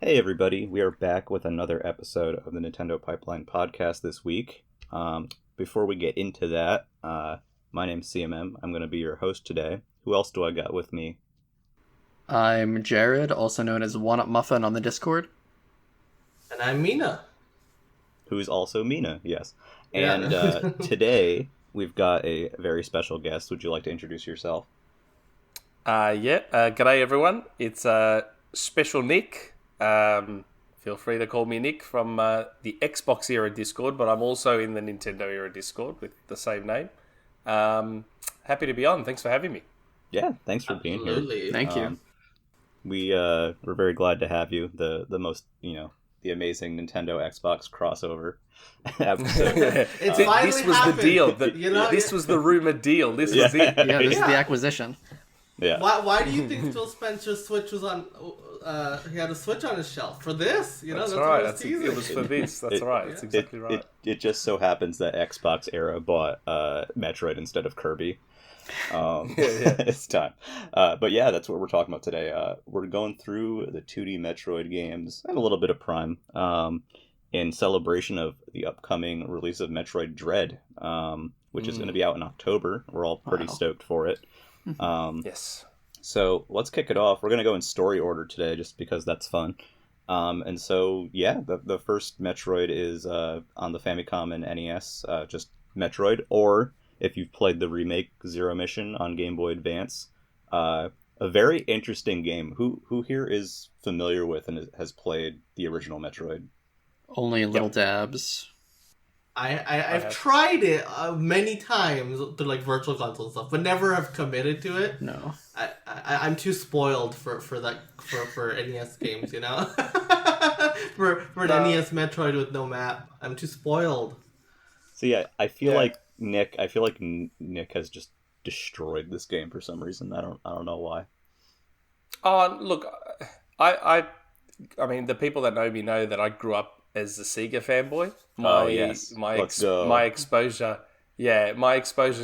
Hey everybody, we are back with another episode of the Nintendo Pipeline podcast this week. Before we get into that, my name's CMM. I'm going to be your host today. Who else do I got with me? I'm Jared, also known as One Up Muffin on the Discord. And I'm Mina. Who's also Mina, yes. Yeah. And today, we've got a very special guest. Would you like to introduce yourself? G'day everyone. It's Shpeshal Nick. Feel free to call me Nick from the XboxEra Discord, but I'm also in the Nintendo Era Discord with the same name. Happy to be on. Thanks for having me. Yeah, thanks for being here. Thank you. We're very glad to have you. The most, the amazing Nintendo Xbox crossover episode. It's This was happened. the deal. This was the rumored deal. This was it. Yeah, this is the acquisition. Yeah. Why do you think Phil Spencer's Switch was on? He had a Switch on his shelf for this. That's right. right. It was for this. That's right. That's exactly right. It just so happens that XboxEra bought Metroid instead of Kirby. It's time. But yeah, that's what we're talking about today. We're going through the 2D Metroid games and a little bit of Prime in celebration of the upcoming release of Metroid Dread, which is going to be out in October. We're all pretty stoked for it. Yes. So let's kick it off. We're going to go in story order today just because that's fun. And so, yeah, the first Metroid is on the Famicom and NES, just Metroid, or if you've played the remake Zero Mission on Game Boy Advance. A very interesting game. Who here is familiar with and has played the original Metroid? Only little dabs. I've tried it many times through like virtual console stuff, but never have committed to it. No. I'm too spoiled for NES games, for an NES Metroid with no map. I'm too spoiled. So yeah, I feel like Nick has just destroyed this game for some reason. I don't know why. Oh, look, I mean, the people that know me know that I grew up as a Sega fanboy. My exposure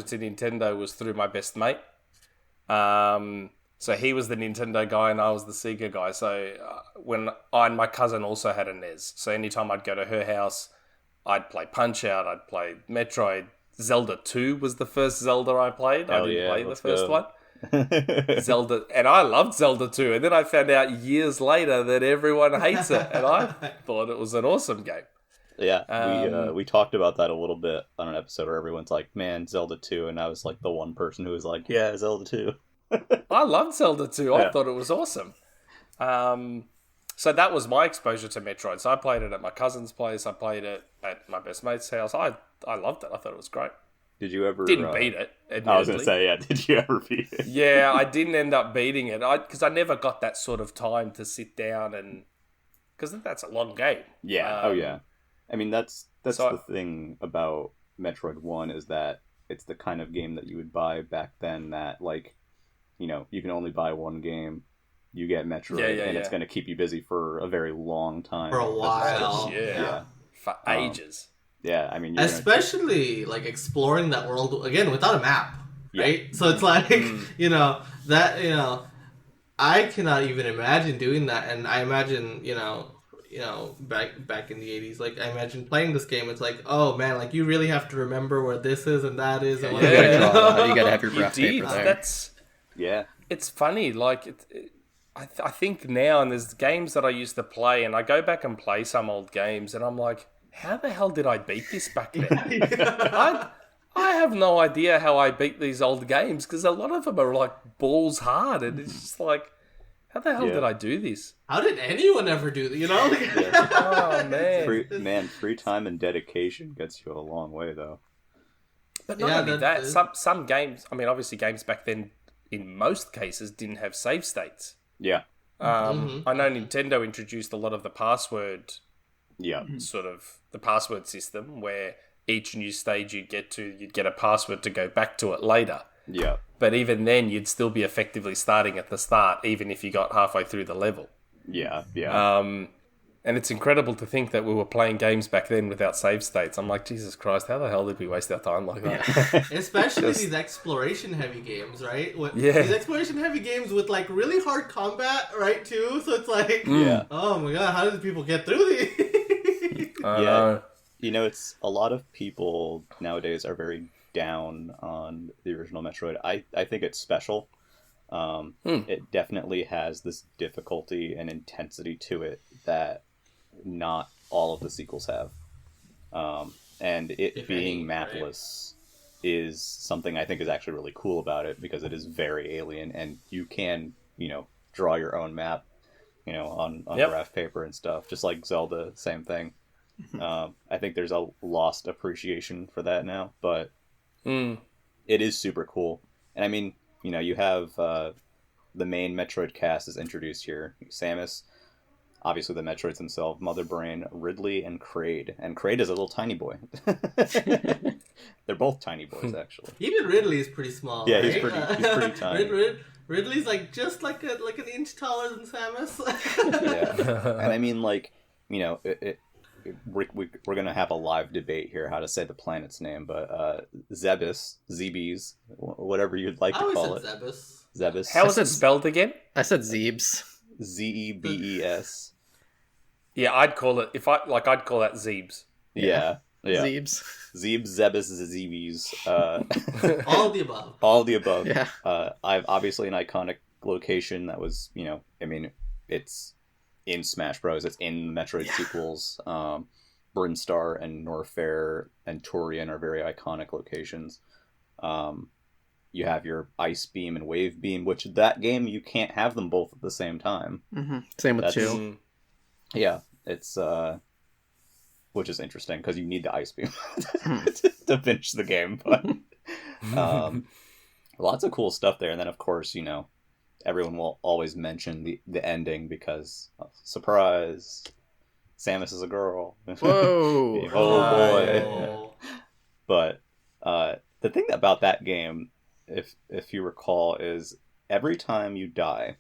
to Nintendo was through my best mate. So he was the Nintendo guy and I was the Sega guy. So my cousin also had a NES. So anytime I'd go to her house, I'd play Punch-Out, I'd play Metroid. Zelda 2 was the first Zelda I played. I didn't play the first one. Zelda, and I loved Zelda 2, and then I found out years later that everyone hates it, and I thought it was an awesome game. Yeah, we talked about that a little bit on an episode where everyone's like, man, Zelda 2, and I was like the one person who was like, yeah, Zelda 2. I loved Zelda 2. I thought it was awesome. So that was my exposure to Metroid. So I played it at my cousin's place. I played it at my best mate's house. I loved it. I thought it was great. Did you ever... Didn't beat it, admittedly. I was going to say, did you ever beat it? Yeah, I didn't end up beating it. Because I never got that sort of time to sit down and... Because that's a long game. Yeah, yeah. I mean, that's the thing about Metroid 1 is that it's the kind of game that you would buy back then that, like, you can only buy one game. You get Metroid, and it's going to keep you busy for a very long time. For a while. Yeah. For ages. Yeah, I mean... Especially, like, exploring that world, again, without a map, right? Yeah. So it's like, I cannot even imagine doing that, and I imagine, back in the 80s, like, I imagine playing this game, it's like, oh, man, like, you really have to remember where this is and that is, and what you gotta have your graph paper there. It's funny, like, I think now, and there's games that I used to play, and I go back and play some old games, and I'm like, how the hell did I beat this back then? I have no idea how I beat these old games, because a lot of them are like balls hard, and it's just like, how the hell did I do this? How did anyone ever do this, Oh, man. Free time and dedication gets you a long way, though. But not only that, some games, I mean, obviously games back then, in most cases, didn't have save states. Yeah. I know Nintendo introduced a lot of the password... sort of the password system where each new stage you'd get a password to go back to it later. Yeah. But even then, you'd still be effectively starting at the start, even if you got halfway through the level. Yeah. And And it's incredible to think that we were playing games back then without save states. I'm like, Jesus Christ, how the hell did we waste our time like that? Especially these exploration-heavy games, right? Yeah. These exploration-heavy games with, like, really hard combat, right, too? So it's like, oh my god, how did people get through these? I know. It's a lot of people nowadays are very down on the original Metroid. I think it's special. It definitely has this difficulty and intensity to it that not all of the sequels have. And it being mapless is something I think is actually really cool about it, because it is very alien, and you can, draw your own map, on graph paper and stuff, just like Zelda, same thing. I think there's a lost appreciation for that now, but it is super cool. And I mean, you have the main Metroid cast is introduced here. Samus, obviously the Metroids themselves, Mother Brain, Ridley, and Kraid. And Kraid is a little tiny boy. They're both tiny boys, actually. Even Ridley is pretty small. Yeah, right? he's pretty tiny. Ridley's like just like an inch taller than Samus. Yeah, and I mean, like, we're gonna have a live debate here how to say the planet's name, but Zebes, whatever you'd like to call it. Zebes. How is it spelled again? I said Zebes. Zebes. Yeah, I'd call it I'd call that Zebes. Yeah. Zebes. Zebes, Zebes. All of the above. All of the above. Yeah. I've obviously an iconic location that was, it's in Smash Bros. It's in the Metroid sequels. Brinstar and Norfair and Torian are very iconic locations. You have your Ice Beam and Wave Beam, which that game you can't have them both at the same time. Mm-hmm. Same with 2. Yeah, it's which is interesting because you need the Ice Beam to finish the game. But lots of cool stuff there, and then of course everyone will always mention the ending because surprise, Samus is a girl. Whoa! Oh boy! But the thing about that game, if you recall, is every time you die,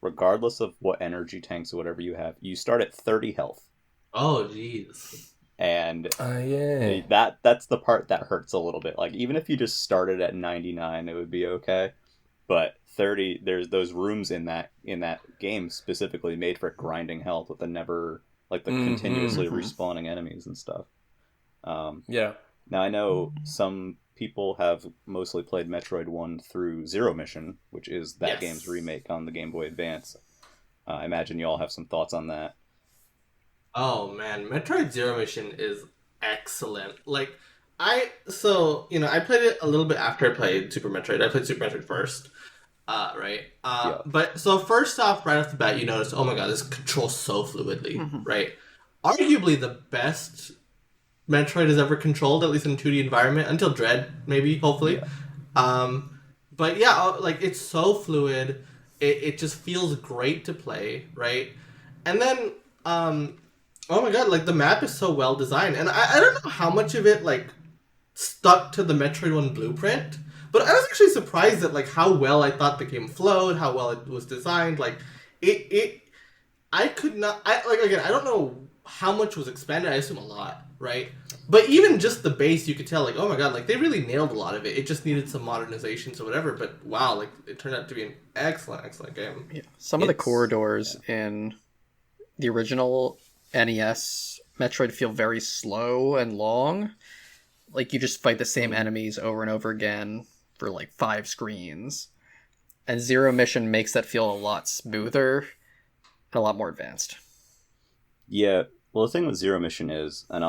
regardless of what energy tanks or whatever you have, you start at 30 health. Oh jeez. And yeah, that's the part that hurts a little bit. Like, even if you just started at 99, it would be okay. But 30, there's those rooms in that game specifically made for grinding health with the continuously respawning enemies and stuff. Yeah. Now I know some people have mostly played Metroid 1 through Zero Mission, which is that game's remake on the Game Boy Advance. I imagine you all have some thoughts on that. Oh man, Metroid Zero Mission is excellent. Like, I played it a little bit after I played Super Metroid. I played Super Metroid first. Right? But so first off, right off the bat, you notice, oh my god, this controls so fluidly, right? Arguably the best Metroid has ever controlled, at least in a 2D environment, until Dread, maybe, hopefully. Yeah. But yeah, like, it's so fluid. It just feels great to play, right? And then, oh my god, like, the map is so well designed. And I don't know how much of it, like, stuck to the Metroid 1 blueprint, but I was actually surprised at, like, how well I thought the game flowed, how well it was designed. Like, I don't know how much was expanded. I assume a lot, right? But even just the base, you could tell, like, oh my god, like, they really nailed a lot of it. It just needed some modernizations or whatever, but wow, like, it turned out to be an excellent, excellent game. Yeah. Some of the corridors in the original NES Metroid feel very slow and long. Like, you just fight the same enemies over and over again for, like, 5 screens. And Zero Mission makes that feel a lot smoother and a lot more advanced. Yeah, well, the thing with Zero Mission is, and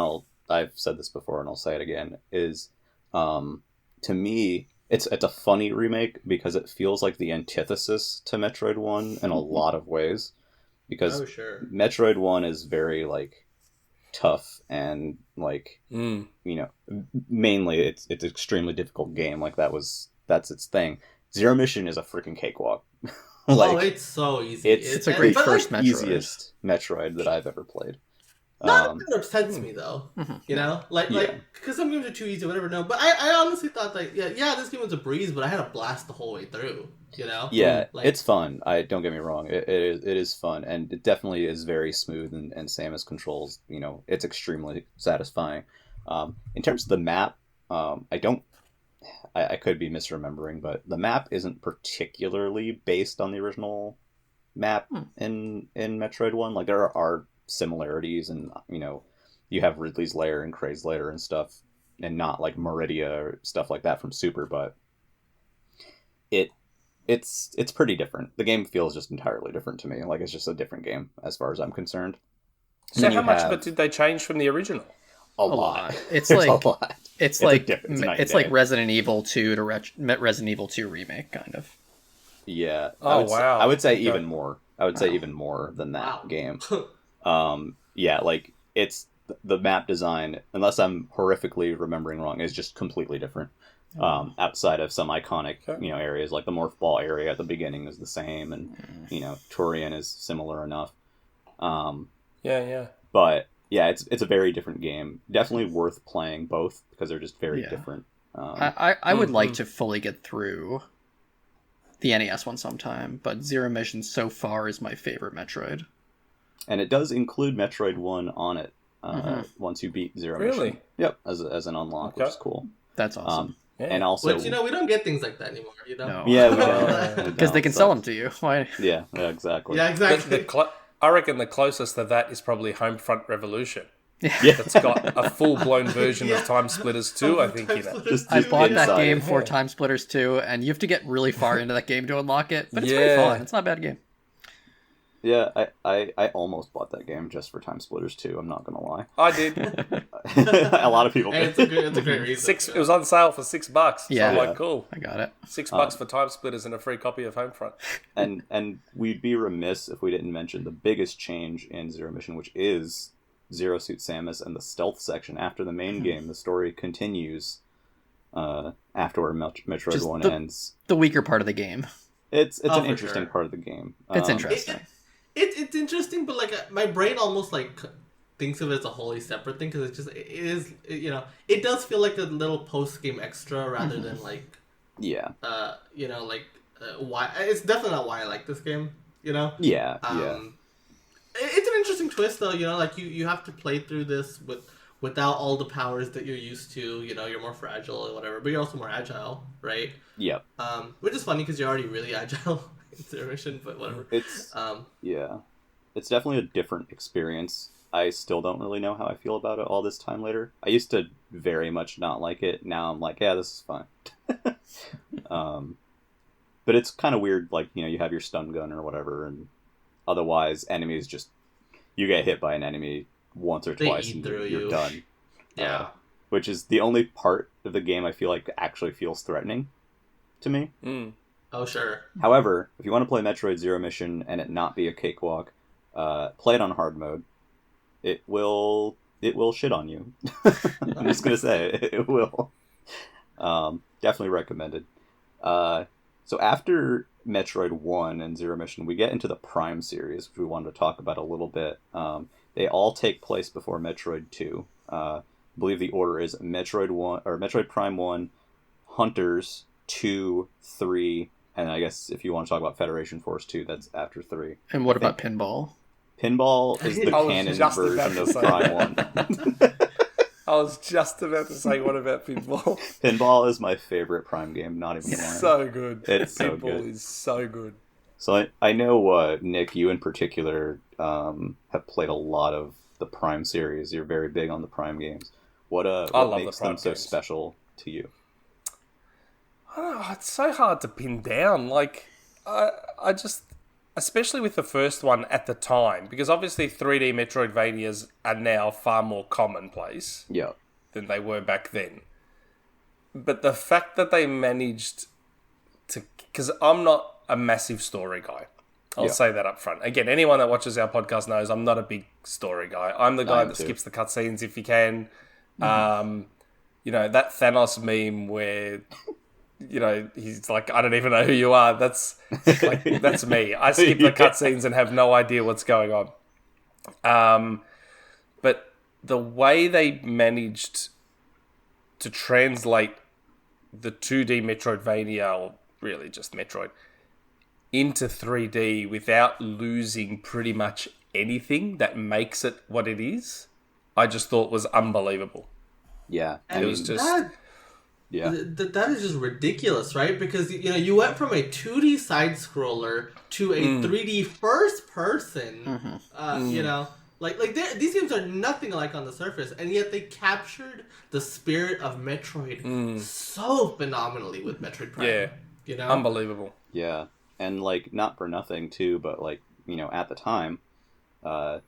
I've said this before and I'll say it again, is, to me, it's a funny remake because it feels like the antithesis to Metroid 1 in a lot of ways. Because Metroid 1 is very, like, tough and, like, mainly it's an extremely difficult game. Like, that's its thing. Zero Mission is a freaking cakewalk. Like, it's so easy. It's a great first Metroid. Easiest Metroid that I've ever played. That upsets me though. You know, like because some games are too easy, or whatever. No, but I honestly thought like this game was a breeze, but I had a blast the whole way through. You know, it's fun. I don't get me wrong, it is fun, and it definitely is very smooth, and Samus controls. You know, it's extremely satisfying. In terms of the map, I could be misremembering, but the map isn't particularly based on the original map in Metroid 1. Like, there are similarities, and, you know, you have Ridley's Lair and Kray's Lair and stuff, and not, like, Meridia or stuff like that from Super, but it's pretty different. The game feels just entirely different to me. Like, it's just a different game, as far as I'm concerned. So how much of it did they change from the original? A lot. It's like a lot. It's like Resident Evil 2 to Resident Evil 2 remake, kind of. Yeah. Wow. I would say even more. I would say even more than that game. Yeah, like, it's the map design, unless I'm horrifically remembering wrong, is just completely different. Outside of some iconic, areas, like the Morph Ball area at the beginning is the same, and Turian is similar enough. But yeah, it's a very different game. Definitely worth playing both because they're just very different. I would like to fully get through the NES one sometime, but Zero Mission so far is my favorite Metroid. And it does include Metroid 1 on it once you beat Zero Mission. Yep, as an unlock, which is cool. That's awesome. And also, which, we don't get things like that anymore, No. Yeah, we don't. Because they can sell them to you. Why? Yeah, exactly. Yeah, exactly. I reckon the closest to that is probably Homefront Revolution. Yeah. That's got a full-blown version of Time Splitters 2, I think, I bought that game for Time Splitters 2, and you have to get really far into that game to unlock it, but it's pretty fun. It's not a bad game. Yeah, I almost bought that game just for Time Splitters 2, I'm not gonna lie. I did. A lot of people did. It's a great reason. It was on sale for $6. Yeah. So I'm like, cool. I got it. $6 for Time Splitters and a free copy of Homefront. And we'd be remiss if we didn't mention the biggest change in Zero Mission, which is Zero Suit Samus and the stealth section. After the main game, the story continues after where Metroid Just 1 ends. The weaker part of the game. It's an interesting part of the game. It's interesting. It's interesting, but like my brain almost like thinks of it as a wholly separate thing because it does feel like a little post game extra rather than like why it's definitely not why I like this game. It's an interesting twist though. Like you have to play through this without all the powers that you're used to. You're more fragile or whatever, but you're also more agile, right? Yep. Which is funny because you're already really agile. Mission, but whatever. It's definitely a different experience. I still don't really know how I feel about it all this time later. I used to very much not like it. Now I'm like, yeah, this is fine. But it's kind of weird, like, you have your stun gun or whatever, and otherwise enemies just, you get hit by an enemy once or twice and you're done. Yeah. Which is the only part of the game I feel like actually feels threatening to me. Oh, sure. However, if you want to play Metroid Zero Mission and it not be a cakewalk, play it on hard mode. It will shit on you. I'm just going to say, it will. Definitely recommended. So after Metroid 1 and Zero Mission, we get into the Prime series, which we wanted to talk about a little bit. They all take place before Metroid 2. I believe the order is Metroid Prime 1, Hunters 2, 3, and I guess if you want to talk about Federation Force 2, that's after 3. And what about Pinball? Pinball is the canon version of Prime 1. I was just about to say, what about Pinball? Pinball is my favorite Prime game, not even lying. So good. It's so Pinball good. is so good. So I know, Nick, you in particular have played a lot of the Prime series. You're very big on the Prime games. What makes them so special to you? I don't know, it's so hard to pin down. Like, I just, especially with the first one at the time, because obviously 3D Metroidvanias are now far more commonplace than they were back then. But the fact that they managed to, because I'm not a massive story guy. I'll say that up front. Again, anyone that watches our podcast knows I'm not a big story guy. I'm the guy that skips the cutscenes if he can. That Thanos meme where... he's like, I don't even know who you are. That's me. I skip the cutscenes and have no idea what's going on. But the way they managed to translate the 2D Metroidvania, or really just Metroid, into 3D without losing pretty much anything that makes it what it is, I just thought was unbelievable. Yeah, It was just... That is just ridiculous, right? Because you went from a 2D side scroller to a 3D first person. These games are nothing alike on the surface, and yet they captured the spirit of Metroid so phenomenally with Metroid Prime. Yeah, unbelievable. Yeah, and like not for nothing too, but like at the time, Retro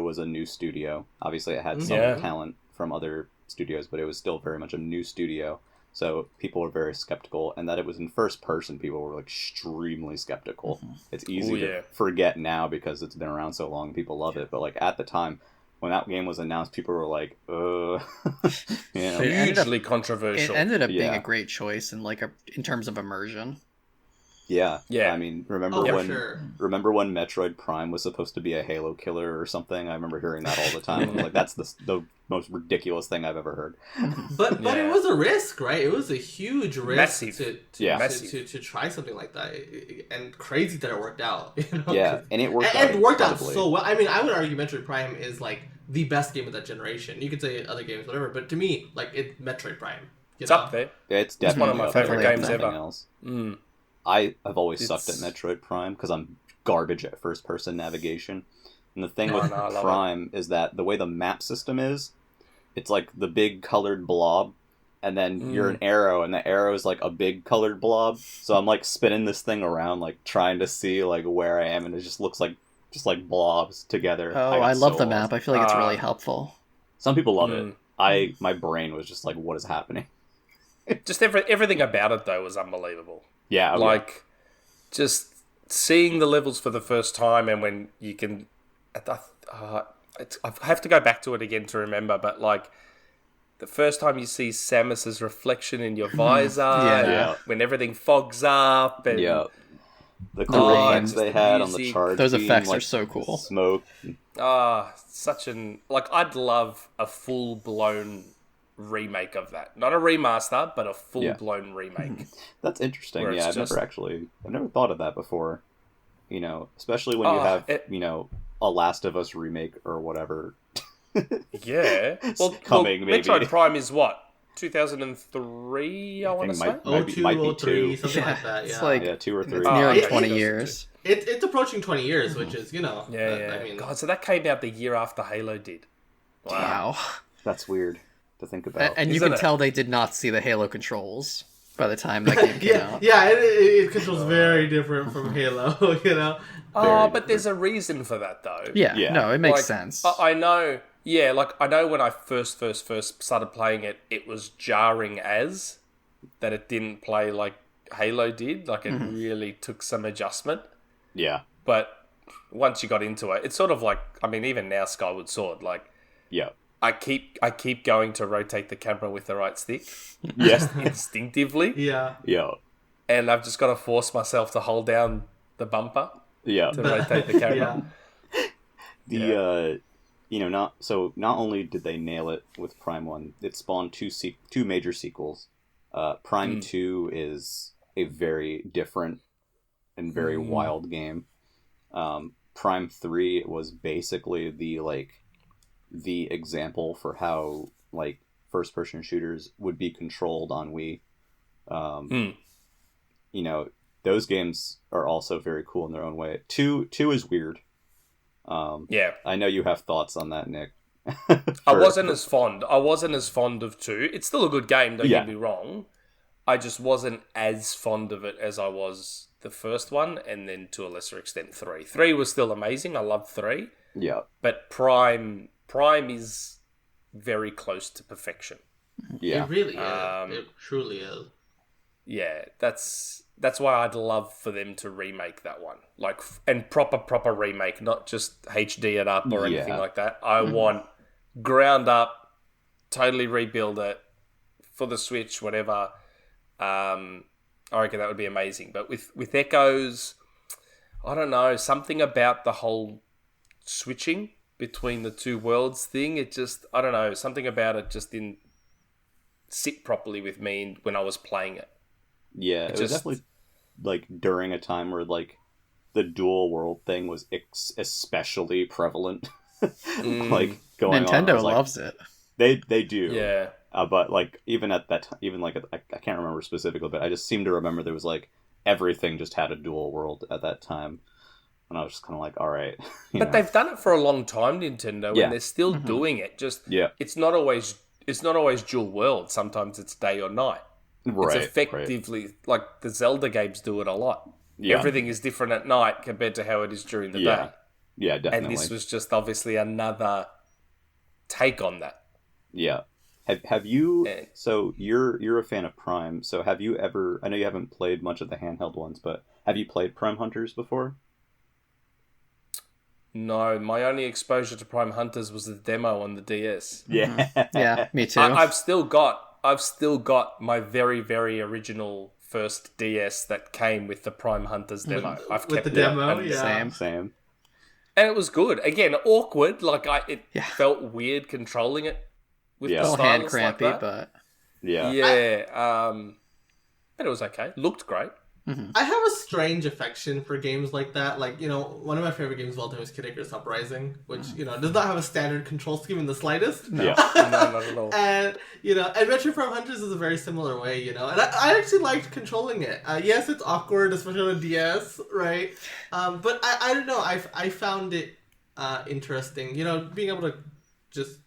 was a new studio. Obviously, it had some talent from other studios, but it was still very much a new studio, so people were very skeptical, and that it was in first person, people were like extremely skeptical. It's easy to forget now because it's been around so long and people love it, but like at the time when that game was announced, people were like hugely controversial. It ended up being a great choice in terms of immersion. Yeah. I mean, remember when Metroid Prime was supposed to be a Halo killer or something? I remember hearing that all the time. Like that's the most ridiculous thing I've ever heard. But it was a risk, right? It was a huge risk to try something like that, and crazy that it worked out. Yeah, and it worked. And it worked out so well. I mean, I would argue Metroid Prime is like the best game of that generation. You could say other games, whatever, but to me, like it's Metroid Prime. It's up there. Yeah, it's definitely one of my favorite games ever. Else. I have always sucked at Metroid Prime because I'm garbage at first-person navigation. And the thing with Prime is that the way the map system is, it's like the big colored blob, and then you're an arrow, and the arrow is like a big colored blob. So I'm like spinning this thing around, like trying to see like where I am, and it just looks like blobs together. Oh, I love the map. I feel like it's really helpful. Some people love it. My brain was just like, what is happening? Just everything about it though was unbelievable. Yeah, just seeing the levels for the first time, and when you can, I have to go back to it again to remember, but like the first time you see Samus's reflection in your visor, when everything fogs up, and the cool effects they had on the charge. Those effects are so cool. Smoke. I'd love a full blown remake of that, not a remaster, but a full-blown remake. That's interesting. Yeah, I've never thought of that before. Especially when you have a Last of Us remake or whatever. Coming maybe. Metroid Prime is what, 2003? I want to say. Might be 2, something like that. Yeah, it's like 2 or 3. It's nearly 20 years. It's approaching 20 years, which is I mean, God, so that came out the year after Halo did. Wow. That's weird to think about. And you can tell they did not see the Halo controls by the time that game came out. Yeah, it controls very different from Halo, But there's a reason for that, though. Yeah. No, it makes sense. I know, I know when I first started playing it, it was jarring that it didn't play like Halo did. Like, it really took some adjustment. Yeah. But once you got into it, it's sort of like, I mean, even now Skyward Sword, like... Yeah. I keep going to rotate the camera with the right stick, just instinctively. Yeah. And I've just got to force myself to hold down the bumper. To rotate the camera. Not only did they nail it with Prime 1, it spawned two major sequels. Prime 2 is a very different and very wild game. Prime 3 was basically the example for how first person shooters would be controlled on Wii. Those games are also very cool in their own way. 2 is weird. I know you have thoughts on that, Nick. I wasn't as fond of 2. It's still a good game, don't get me wrong. I just wasn't as fond of it as I was the first one, and then to a lesser extent 3. 3 was still amazing. I loved 3. Yeah. But Prime is very close to perfection. Yeah. It really is. It truly is. Yeah, that's why I'd love for them to remake that one. And proper remake, not just HD it up or anything like that. I want ground up, totally rebuild it for the Switch, whatever. I reckon that would be amazing. But with Echoes, I don't know, something about the whole switching between the two worlds thing. It just, I don't know, something about it just didn't sit properly with me when I was playing it. Yeah, it was definitely like during a time where like the dual world thing was especially prevalent. Like going Nintendo on, loves it. They do. Yeah. But like even at that time, even like I can't remember specifically, but I just seem to remember there was like everything just had a dual world at that time, and I was just kind of like, all right. But they've done it for a long time, Nintendo, and they're still doing it. Just it's not always dual world. Sometimes it's day or night. Right. It's effectively like the Zelda games do it a lot. Yeah. Everything is different at night compared to how it is during the day. Yeah, definitely. And this was just obviously another take on that. Yeah. Have you? So you're a fan of Prime. So have you ever? I know you haven't played much of the handheld ones, but have you played Prime Hunters before? No, my only exposure to Prime Hunters was the demo on the DS. Yeah, yeah, me too. I've still got my very, very original first DS that came with the Prime Hunters demo. I've kept the demo. Same. And it was good. Again, awkward. Like it felt weird controlling it with the stylus hand crampy, like that. but but it was okay. Looked great. I have a strange affection for games like that. Like, one of my favorite games of all time is Kid Icarus Uprising, which, does not have a standard control scheme in the slightest. No. No, not at all. And, and Metroid Prime Hunters is a very similar way, and I actually liked controlling it. Yes, it's awkward, especially on a DS, right? But I don't know, I found it interesting, being able to just...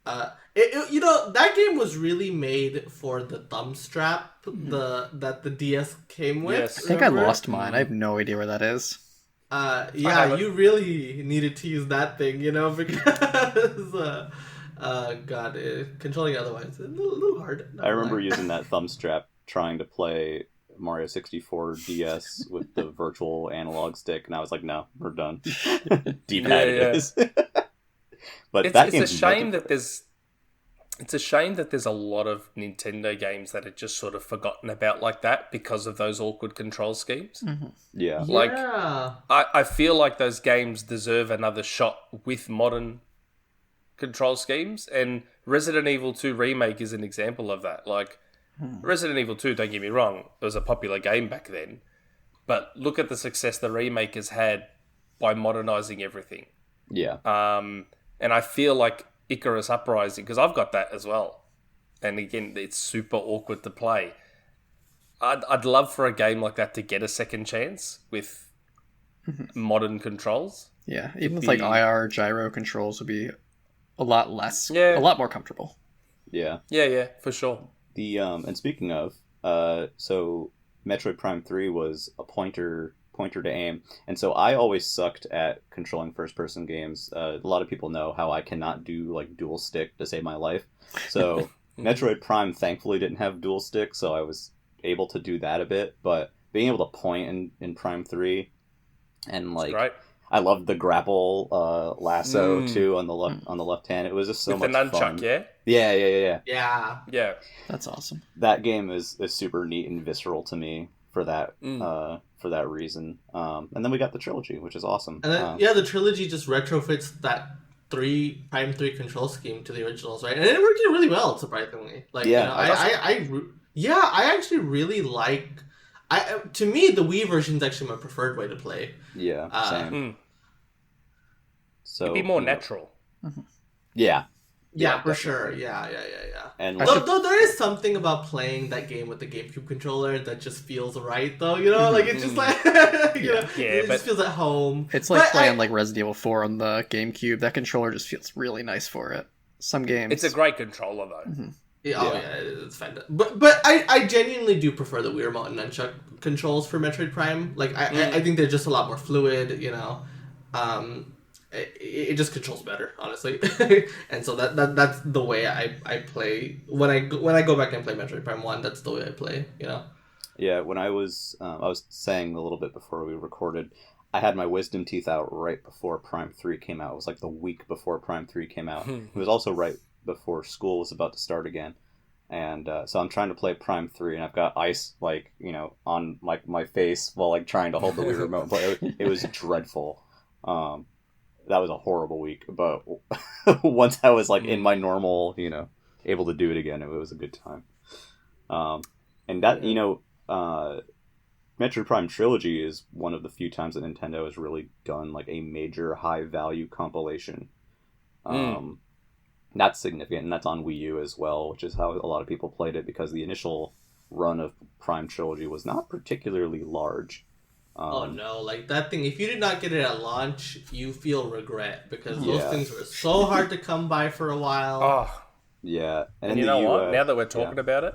that game was really made for the thumb strap that the DS came with. Yes. I think I lost mine. I have no idea where that is. You really needed to use that thing, because controlling it otherwise is a little hard. I remember using that thumb strap trying to play Mario 64 DS with the virtual analog stick, and I was like, no, we're done. D-pad it is. But it's a shame that there's a lot of Nintendo games that are just sort of forgotten about like that because of those awkward control schemes. Yeah. Like, I feel like those games deserve another shot with modern control schemes, and Resident Evil 2 Remake is an example of that. Like, Resident Evil 2, don't get me wrong, it was a popular game back then, but look at the success the remake has had by modernizing everything. Yeah. And I feel like Icarus Uprising, because I've got that as well, and again, it's super awkward to play. I'd love for a game like that to get a second chance with modern controls. Yeah, even with like IR gyro controls would be a lot a lot more comfortable. Yeah. Yeah, for sure. And speaking of, so Metroid Prime 3 was a pointer to aim, and so I always sucked at controlling first-person games. A lot of people know how I cannot do like dual stick to save my life. So Metroid Prime thankfully didn't have dual stick, so I was able to do that a bit. But being able to point in Prime 3, and like I loved the grapple lasso too on the left hand. It was just so with much the nunchuck, fun. Yeah. That's awesome. That game is super neat and visceral to me for that reason. And then we got the trilogy, which is awesome. And then, the trilogy just retrofits that Prime 3 control scheme to the originals, right? And it worked really well, surprisingly. Like, I actually really like. To me, the Wii version is actually my preferred way to play. Yeah, same. So it'd be more natural. Yeah. Yeah, for sure. Yeah. And though there is something about playing that game with the GameCube controller that just feels right, though. Like it's just like it just feels at home. It's like playing like Resident Evil 4 on the GameCube. That controller just feels really nice for it. Some games. It's a great controller though. It's fantastic. But I genuinely do prefer the Wii Remote and Nunchuck controls for Metroid Prime. Like I think they're just a lot more fluid. It just controls better, honestly. And so that's the way I play when I go back and play Metroid Prime 1. That's the way I play. Yeah, when I was saying a little bit before we recorded, I had my wisdom teeth out right before Prime 3 came out. It was like the week before Prime 3 came out. It was also right before school was about to start again. And so I'm trying to play Prime 3, and I've got ice, on, my face while, trying to hold the Wii remote. But it was dreadful. that was a horrible week. But once I was like in my normal, able to do it again, it was a good time. And that Metroid Prime Trilogy is one of the few times that Nintendo has really done like a major high value compilation. That's significant, and that's on Wii U as well, which is how a lot of people played it, because the initial run of Prime Trilogy was not particularly large. Oh no, like that thing, if you did not get it at launch, you feel regret, because those things were so hard to come by for a while. Oh. Yeah. And you know what? Now that we're talking about it,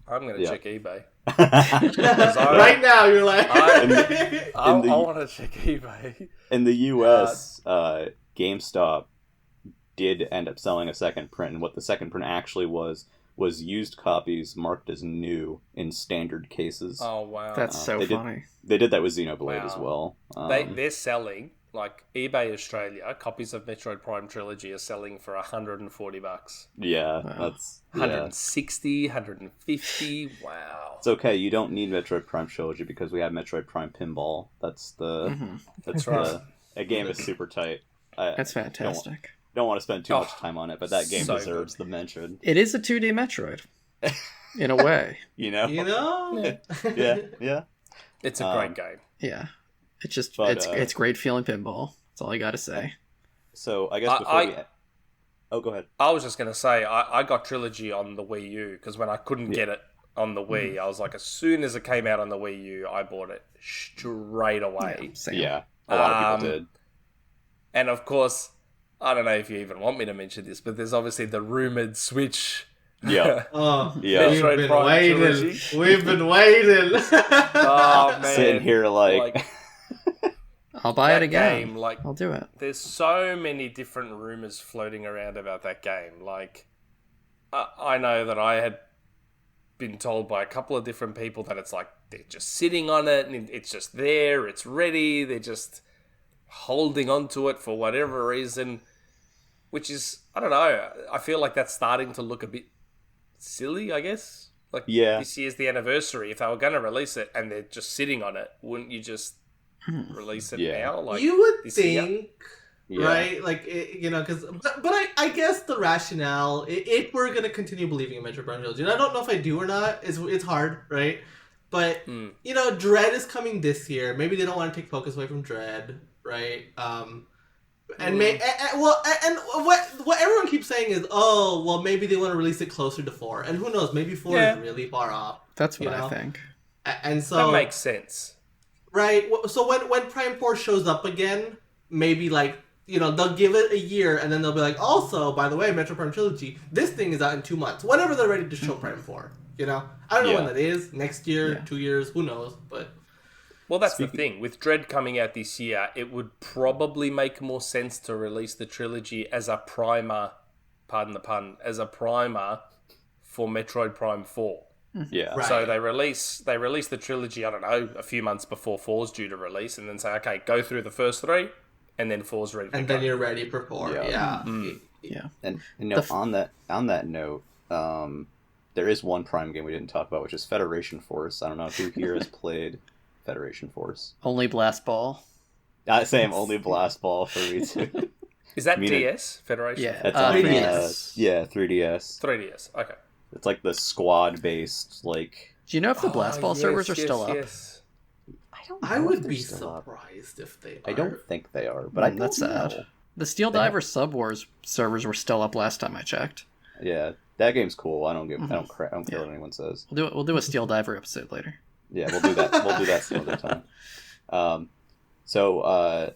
I'm going to check eBay. Right now, you're like... I want to check eBay. In the US, GameStop did end up selling a second print, and what the second print actually was used copies marked as new in standard cases. Oh, wow. That's so funny. They did that with Xenoblade as well. They're selling, like eBay Australia, copies of Metroid Prime Trilogy are selling for $140. Yeah, that's... 160, 150, wow. It's okay, you don't need Metroid Prime Trilogy because we have Metroid Prime Pinball. That's That's right. That game is super tight. That's fantastic. Don't want to spend too much time on it, but that game deserves the mention. It is a 2D Metroid, in a way. Yeah. It's a great game. Yeah, it's just it's great feeling pinball. That's all I gotta say. So I guess before go ahead. I was just gonna say I got Trilogy on the Wii U because when I couldn't get it on the Wii, I was like, as soon as it came out on the Wii U, I bought it straight away. Yeah, a lot of people did. And of course, I don't know if you even want me to mention this, but there's obviously the rumored Switch. Yeah. We've been waiting. Oh man, sitting here like I'll buy it again. Game, like, I'll do it. There's so many different rumors floating around about that game. Like, I know that I had been told by a couple of different people that it's like they're just sitting on it and it's just there, it's ready. They're just holding on to it for whatever reason, which is, I don't know. I feel like that's starting to look a bit silly, I guess. Like, this year's the anniversary. If they were going to release it and they're just sitting on it, wouldn't you just release it now? Like, you would think, right? Like, because, but I guess the rationale, if we're going to continue believing in Metroid Prime Trilogy, and I don't know if I do or not, it's hard, right? But, Dread is coming this year. Maybe they don't want to take focus away from Dread, right? And what everyone keeps saying is, maybe they want to release it closer to 4, and who knows, maybe 4 is really far off. That's what I think. And so that makes sense, right? So when Prime 4 shows up again, maybe they'll give it a year, and then they'll be like, also, by the way, Metro Prime Trilogy, this thing is out in 2 months, whenever they're ready to show Prime 4. I don't know when that is. Next year, 2 years, who knows? But well, that's the thing. With Dread coming out this year, it would probably make more sense to release the trilogy as a primer, pardon the pun, as a primer for Metroid Prime 4. Yeah. Right. So they release the trilogy, I don't know, a few months before 4's due to release, and then say, okay, go through the first 3, and then 4's ready to go. And then you're ready for 4. Yeah. And on that note, there is one Prime game we didn't talk about, which is Federation Force. I don't know who here has played Federation Force. Only Blast Ball. Same, only Blast Ball for me too. Is that DS Federation? Yeah, it's 3DS. 3DS. 3DS. Okay. It's like the squad-based, like. Do you know if the Blast Ball servers are still up? Yes. I would be surprised if they are. I don't think they are, but I don't That's know. sad. The Steel Diver Sub Wars servers were still up last time I checked. Yeah, that game's cool. I don't care what anyone says. We'll do a Steel Diver episode later. Yeah, we'll do that. We'll do that some other time. So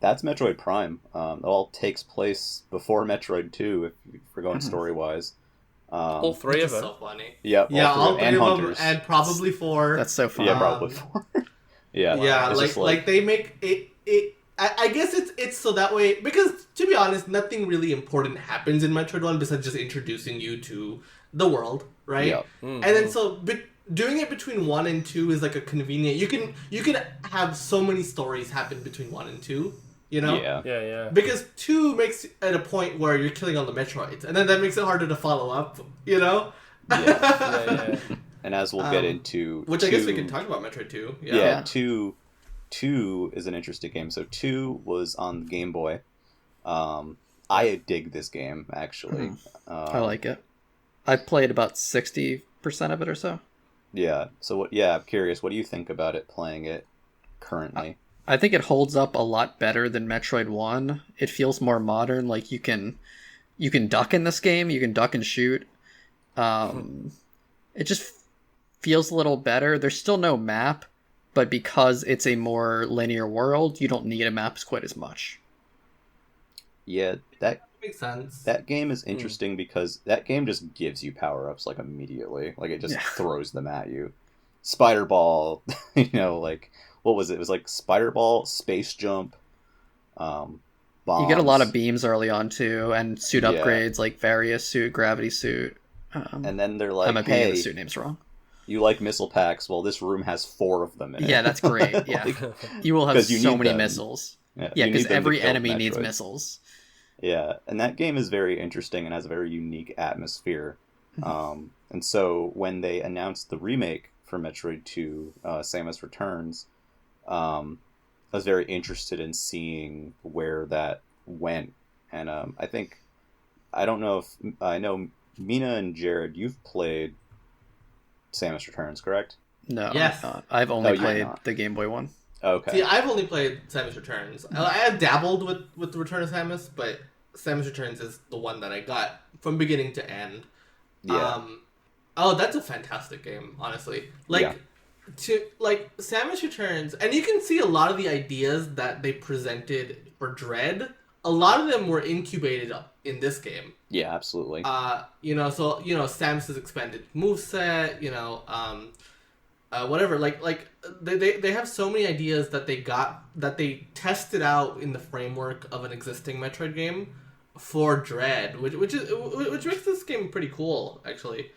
that's Metroid Prime. It all takes place before Metroid 2, if we're going story-wise. All 3 of them. So funny. Yeah, all 3 and of Hunters. them, and probably 4. That's so fun. Yeah, probably 4. Yeah, like they make it. I guess it's so that way, because to be honest, nothing really important happens in Metroid 1 besides just introducing you to the world, right? Yep. And then so doing it between 1 and 2 is like a convenient. You can have so many stories happen between 1 and 2. Yeah. Because 2 makes it a point where you're killing all the Metroids, and then that makes it harder to follow up. Yeah. And as we'll get into, which 2, I guess we can talk about Metroid 2. Yeah, 2 is an interesting game. So 2 was on the Game Boy. I dig this game actually. I like it. I played about 60% of it or so. Yeah. So what? Yeah, I'm curious. What do you think about it playing it currently? I think it holds up a lot better than Metroid 1. It feels more modern. Like you can duck in this game. You can duck and shoot. It just feels a little better. There's still no map, but because it's a more linear world, you don't need a map quite as much. Yeah, that Makes sense. that game is interesting because that game just gives you power-ups like immediately. Like it just Yeah. throws them at you. Spider Ball, like what was it? It was like Spider Ball, Space Jump, bombs. You get a lot of beams early on too, and suit Yeah. upgrades like Various Suit, Gravity Suit. And then they're I like, might be getting "Hey, the suit names wrong. you like missile packs? Well, this room has 4 of them in it." Yeah, that's great. Yeah, Like, you will have 'cause you so need many them. missiles. yeah, Yeah, you because need them to every kill enemy needs Metroid. missiles. Yeah, and that game is very interesting and has a very unique atmosphere. And so when they announced the remake for Metroid 2, Samus Returns, I was very interested in seeing where that went. And I don't know if, I know Mina and Jared, you've played Samus Returns, correct? No, Yes. I'm not. I've only Oh, you're played not. the Game Boy one. Okay. See, I've only played Samus Returns. I have dabbled with the Return of Samus, but Samus Returns is the one that I got from beginning to end. Yeah. Oh, that's a fantastic game, honestly. Yeah. Samus Returns, and you can see a lot of the ideas that they presented for Dread. A lot of them were incubated in this game. Yeah, absolutely. Samus's expanded moveset, whatever. They have so many ideas that they tested out in the framework of an existing Metroid game for Dread, which makes this game pretty cool, actually.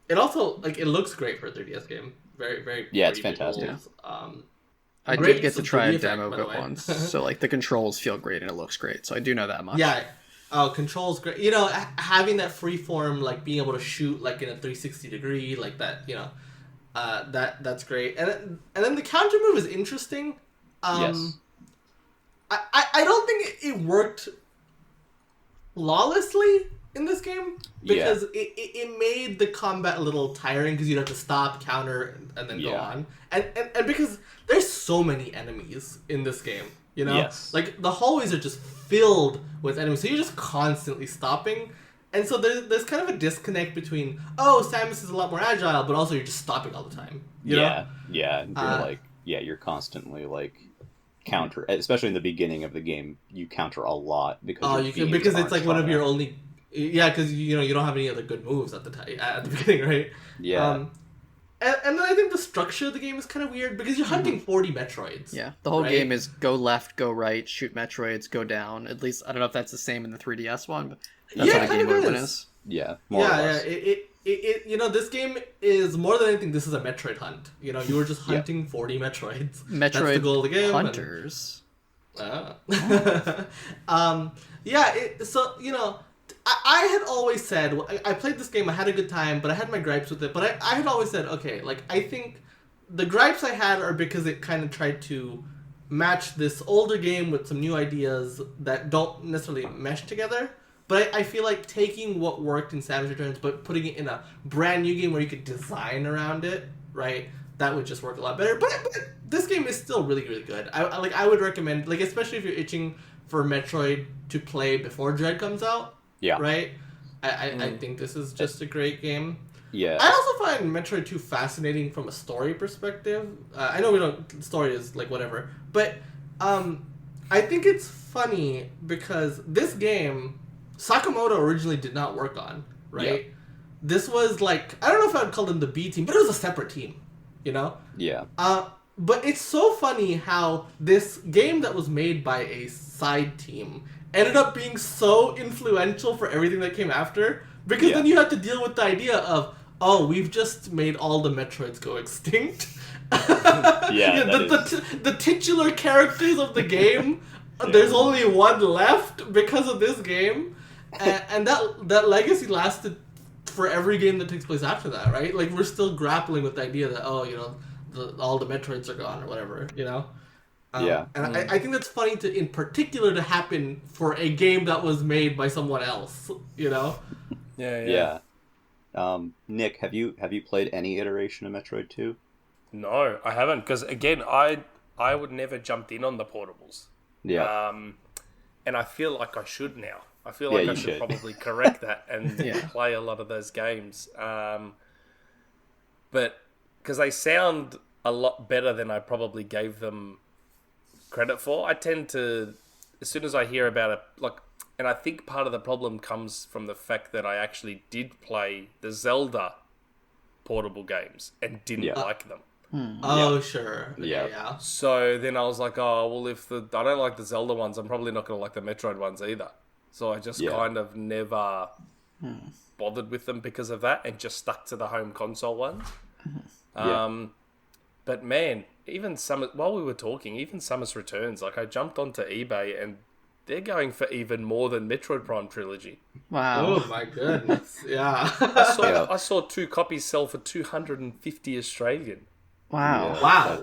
It also it looks great for a 3DS game. Very, very. Yeah, it's pretty fantastic. visuals. I Great did get to use of try a 3D effect, demo by of the it way. once, so the controls feel great and it looks great. So I do know that much. Yeah. Oh, controls great. Having that free form, being able to shoot in a 360 degree, like that. That's great. And then the counter move is interesting. Yes. I don't think it worked flawlessly in this game because it made the combat a little tiring because you'd have to stop, counter, and then go on. And because there's so many enemies in this game, Yes. the hallways are just filled with enemies, so you're just constantly stopping. And so there's kind of a disconnect between, Samus is a lot more agile, but also you're just stopping all the time. You know? Yeah. You're constantly counter, especially in the beginning of the game. You counter a lot because because it's aren't one of strong your enough. only, because you don't have any other good moves at the beginning, right? Yeah. And then I think the structure of the game is kind of weird because you're hunting 40 Metroids. Yeah, the whole right? game is go left, go right, shoot Metroids, go down. At least I don't know if that's the same in the 3DS one, but that's Yeah, how it the kind Game of Boy one is. is. Yeah. More or less. This game is more than anything. This is a Metroid hunt. You were just hunting 40 Metroids. That's the Metroid goal of the game. Hunters. I had always said, I played this game, I had a good time, but I had my gripes with it. But I had always said, okay, I think the gripes I had are because it kind of tried to match this older game with some new ideas that don't necessarily mesh together. But I feel like taking what worked in Samus Returns, but putting it in a brand new game where you could design around it, right? That would just work a lot better. But this game is still really, really good. I would recommend, especially if you're itching for Metroid to play before Dread comes out. Yeah. Right? I think this is just a great game. Yeah. I also find Metroid 2 fascinating from a story perspective. I know story is whatever. But I think it's funny because this game, Sakamoto originally did not work on, right? Yeah. This was I don't know if I would call them the B team, but it was a separate team, Yeah. But it's so funny how this game that was made by a side team ended up being so influential for everything that came after, because then you have to deal with the idea of, we've just made all the Metroids go extinct. The titular characters of the game, there's only one left because of this game, and that legacy lasted for every game that takes place after that, right? We're still grappling with the idea that all the Metroids are gone or whatever, Yeah. And I think that's funny in particular to happen for a game that was made by someone else. You know? Yeah. Nick, have you played any iteration of Metroid 2? No, I haven't, because again, I would never jumped in on the portables. Yeah. And I feel like I should now. I feel Yeah, like I you should should. probably correct that and Yeah. play a lot of those games. But because they sound a lot better than I probably gave them credit for, I tend to, as soon as I hear about it, like, and I think part of the problem comes from the fact that I actually did play the Zelda portable games and didn't like them. Oh, sure. Yeah. Yeah. So then I was like, oh, well, if I don't like the Zelda ones, I'm probably not going to like the Metroid ones either. So I just kind of never bothered with them because of that and just stuck to the home console ones. But man, even while we were talking, even Samus Returns, like I jumped onto eBay and they're going for even more than Metroid Prime Trilogy. Wow. Oh my goodness. Yeah. I saw 2 copies sell for 250 Australian. Wow. Wow.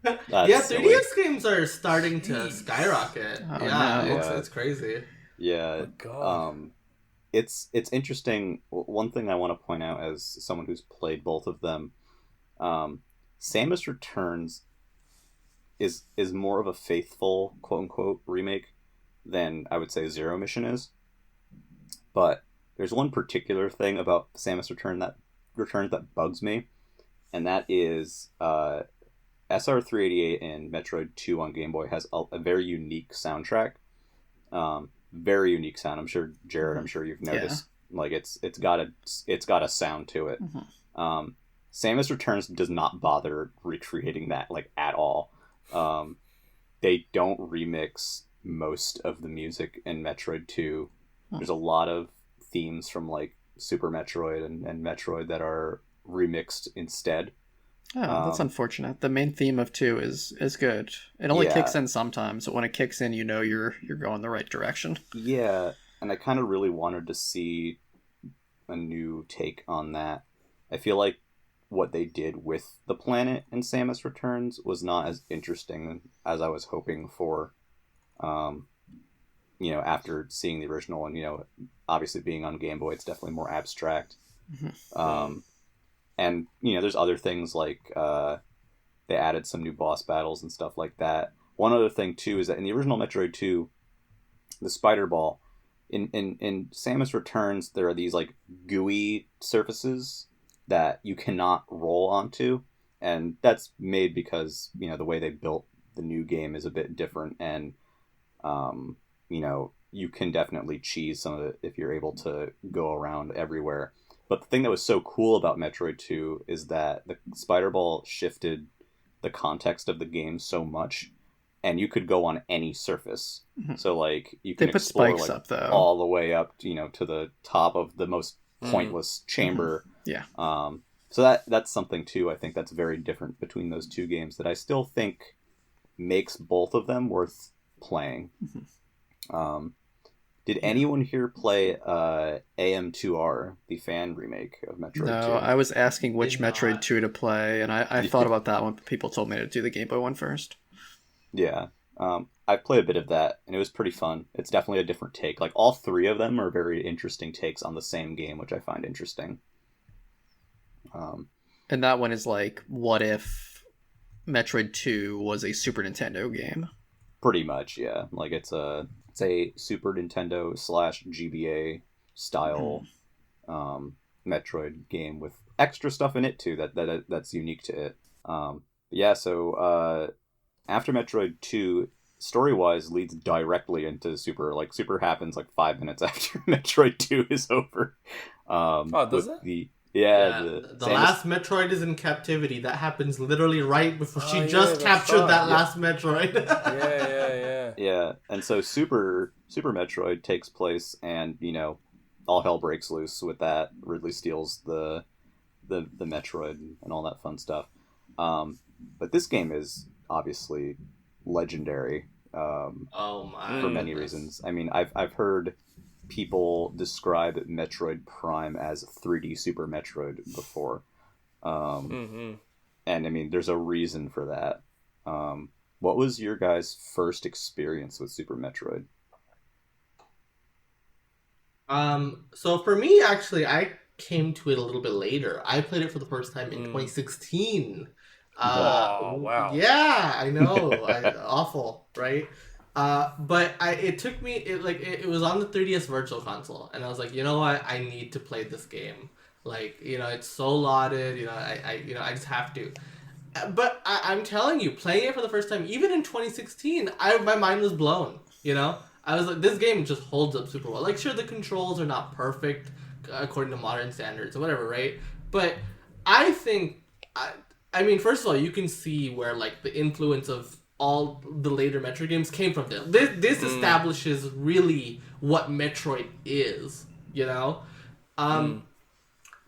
That's Yeah, silly. 3DS games are starting to skyrocket. Oh, yeah, no. it's crazy. Yeah. God. It's interesting. One thing I want to point out as someone who's played both of them, Samus Returns is more of a faithful quote unquote remake than I would say Zero Mission is. But there's one particular thing about Samus Returns that bugs me, and that is SR388 and Metroid 2 on Game Boy has a very unique soundtrack. Very unique sound. I'm sure Jared, I'm sure you've noticed. Like it's got a sound to it. Samus Returns does not bother recreating that like at all. They don't remix most of the music in Metroid 2. There's a lot of themes from like Super Metroid and Metroid that are remixed instead. Oh, that's unfortunate. The main theme of 2 is good. It only kicks in sometimes, but when it kicks in, you know you're going the right direction. Yeah, and I kind of really wanted to see a new take on that. I feel like what they did with the planet in Samus Returns was not as interesting as I was hoping for. After seeing the original and, obviously being on Game Boy, it's definitely more abstract. And, there's other things like they added some new boss battles and stuff like that. One other thing, too, is that in the original Metroid 2, the Spider Ball, in Samus Returns, there are these, like, gooey surfaces that you cannot roll onto. And that's made because, the way they built the new game is a bit different. And, you can definitely cheese some of it if you're able to go around everywhere. But the thing that was so cool about Metroid 2 is that the Spider Ball shifted the context of the game so much, and you could go on any surface. So, like, you can They put explore spikes like, up, though. all the way up, to the top of the most pointless chamber. Yeah. So that's something, too, I think that's very different between those two games that I still think makes both of them worth playing. Did anyone here play AM2R, the fan remake of Metroid 2? No, I was asking which Did not. Metroid 2 to play, and I thought about that when people told me to do the Game Boy one first. Yeah. I've played a bit of that, and it was pretty fun. It's definitely a different take. Like, all three of them are very interesting takes on the same game, which I find interesting. And that one is like, what if Metroid 2 was a Super Nintendo game? Pretty much, yeah. Like, it's a Super Nintendo / GBA style Metroid game with extra stuff in it, too, that's unique to it. So after Metroid 2, story-wise, leads directly into Super. Like, Super happens, 5 minutes after Metroid 2 is over. Does it? The Samus... last Metroid is in captivity. That happens literally right before she just that's captured right. that last Metroid. Yeah, and so Super Metroid takes place, and all hell breaks loose with that. Ridley steals the Metroid and all that fun stuff. But this game is obviously legendary. Oh my! For many reasons. I mean, I've heard people describe Metroid Prime as 3D Super Metroid before, and I mean, there's a reason for that. What was your guys' first experience with Super Metroid? So for me, actually, I came to it a little bit later. I played it for the first time in 2016. Oh, wow. Yeah, I know. Awful, right? But it took me it was on the 3DS Virtual Console, and I was like, you know what, I need to play this game. Like, it's so lauded. I just have to. But I'm telling you, playing it for the first time, even in 2016, my mind was blown. I was like, this game just holds up super well. Like, sure, the controls are not perfect according to modern standards or whatever, right? But I think, I mean, first of all, you can see where like the influence of all the later Metroid games came from them. This establishes really what Metroid is, and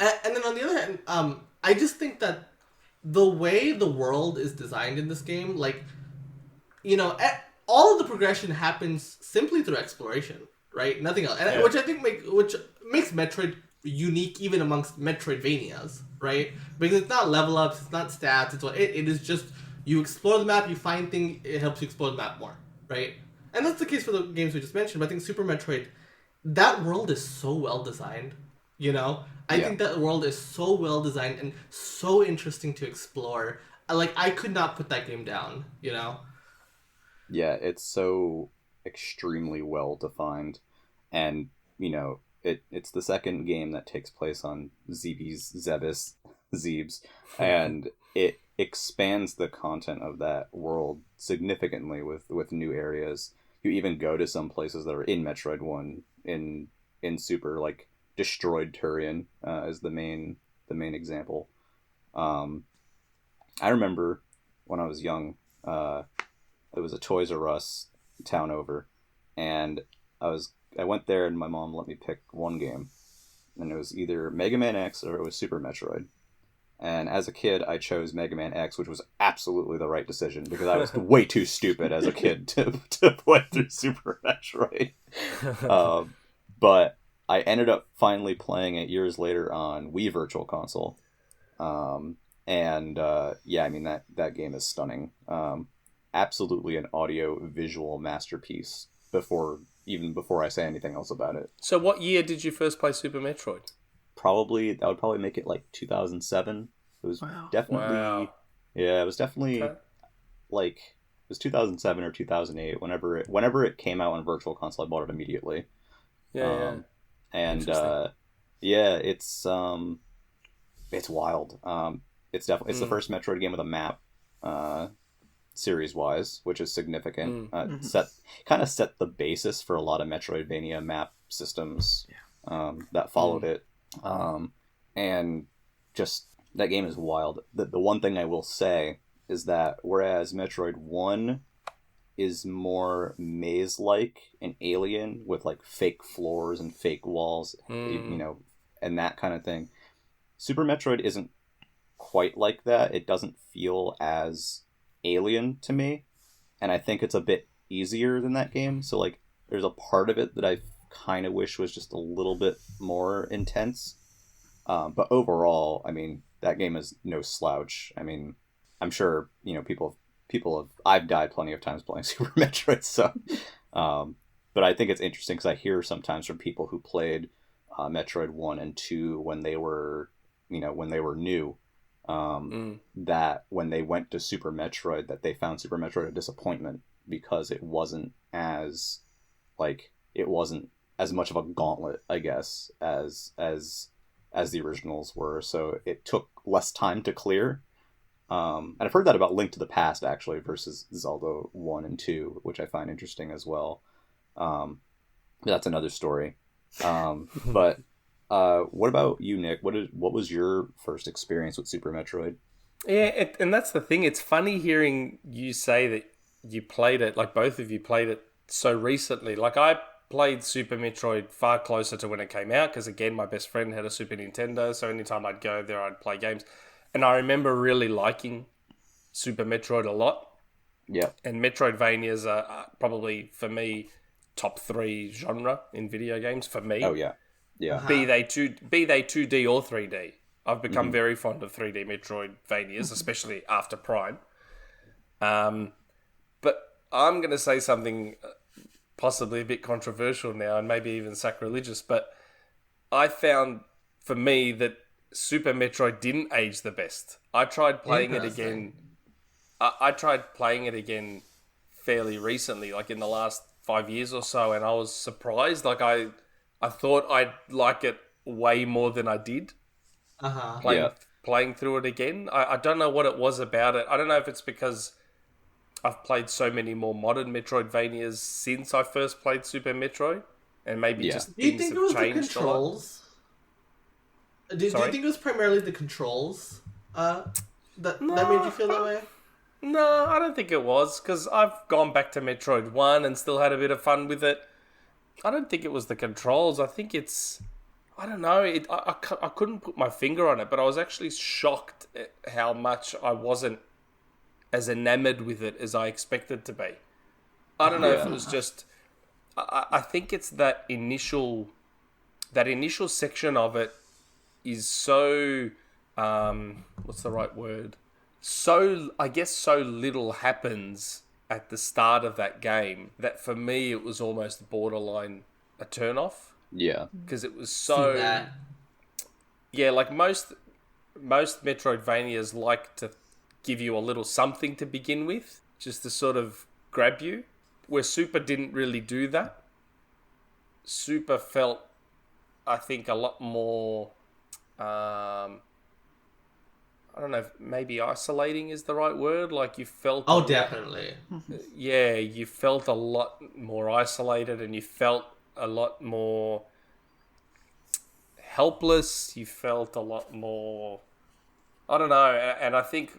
then on the other hand, I just think that the way the world is designed in this game, like, all of the progression happens simply through exploration, right? Nothing else, and which I think which makes Metroid unique even amongst Metroidvanias, right? Because it's not level ups, it's not stats, it is just you explore the map, you find things, it helps you explore the map more, right? And that's the case for the games we just mentioned. But I think Super Metroid, that world is so well designed, I think that world is so well designed and so interesting to explore. Like, I could not put that game down, Yeah, it's so extremely well defined, and it's the second game that takes place on Zebes, and it expands the content of that world significantly with new areas. You even go to some places that are in Metroid 1 in Super, like Destroyed Turian is the main example. I remember when I was young, it was a Toys R Us town over, and I went there and my mom let me pick one game, and it was either Mega Man X or it was Super Metroid. And as a kid, I chose Mega Man X, which was absolutely the right decision because I was way too stupid as a kid to play through Super Metroid. But I ended up finally playing it years later on Wii Virtual Console. I mean, that game is stunning. Absolutely an audio-visual masterpiece before I say anything else about it. So what year did you first play Super Metroid? That would probably make it like 2007. It was definitely, yeah, it was definitely like, it was 2007 or 2008. Whenever it came out on Virtual Console, I bought it immediately. And it's wild. It's the first Metroid game with a map, series wise, which is significant. Set the basis for a lot of Metroidvania map systems that followed it. And just, that game is wild. The one thing I will say is that whereas Metroid 1 is more maze-like and alien with like fake floors and fake walls, and that kind of thing, Super Metroid isn't quite like that. It doesn't feel as alien to me, and I think it's a bit easier than that game. So like, there's a part of it that I kind of wish was just a little bit more intense. But overall, I mean, that game is no slouch. I mean, I'm sure people have. I've died plenty of times playing Super Metroid, so. But I think it's interesting because I hear sometimes from people who played Metroid 1 and 2 when they were new. That when they went to Super Metroid, that they found Super Metroid a disappointment because it wasn't as much of a gauntlet, I guess, as the originals were. So it took less time to clear. And I've heard that about Link to the Past actually versus Zelda 1 and 2, which I find interesting as well. That's another story. But what about you, Nick? What was your first experience with Super Metroid? Yeah, and that's the thing. It's funny hearing you say that you played it, like both of you played it so recently. Like, I played Super Metroid far closer to when it came out because, again, my best friend had a Super Nintendo, so anytime I'd go there, I'd play games. And I remember really liking Super Metroid a lot. Yeah. And Metroidvanias are probably, for me, top 3 genre in video games, for me. Oh, yeah. Yeah. Be they 2D or 3D. I've become very fond of 3D Metroidvanias, especially after Prime. I'm going to say something possibly a bit controversial now and maybe even sacrilegious, but I found, for me, that Super Metroid didn't age the best. I tried playing it again. I tried playing it again fairly recently, like in the last 5 years or so, and I was surprised. Like I thought I'd like it way more than I did. Playing through it again. I don't know what it was about it. I don't know if it's because I've played so many more modern Metroidvanias since I first played Super Metroid, and maybe just Do you things think it have was the changed controls? Do you think it was primarily the controls that made you feel that way? No, I don't think it was, because I've gone back to Metroid 1 and still had a bit of fun with it. I don't think it was the controls. I think it's... I don't know. I couldn't put my finger on it, but I was actually shocked at how much I wasn't as enamored with it as I expected to be. I don't know if it was just... I think it's that initial section of it is so... what's the right word? I guess so little happens at the start of that game that for me it was almost borderline a turn-off. Yeah. Because it was so... Yeah, like most Metroidvanias like to give you a little something to begin with, just to sort of grab you, where Super didn't really do that. Super felt, I think, a lot more... I don't know if maybe isolating is the right word. Like you felt... Oh, definitely. Yeah, you felt a lot more isolated and you felt a lot more helpless. You felt a lot more... I don't know. And I think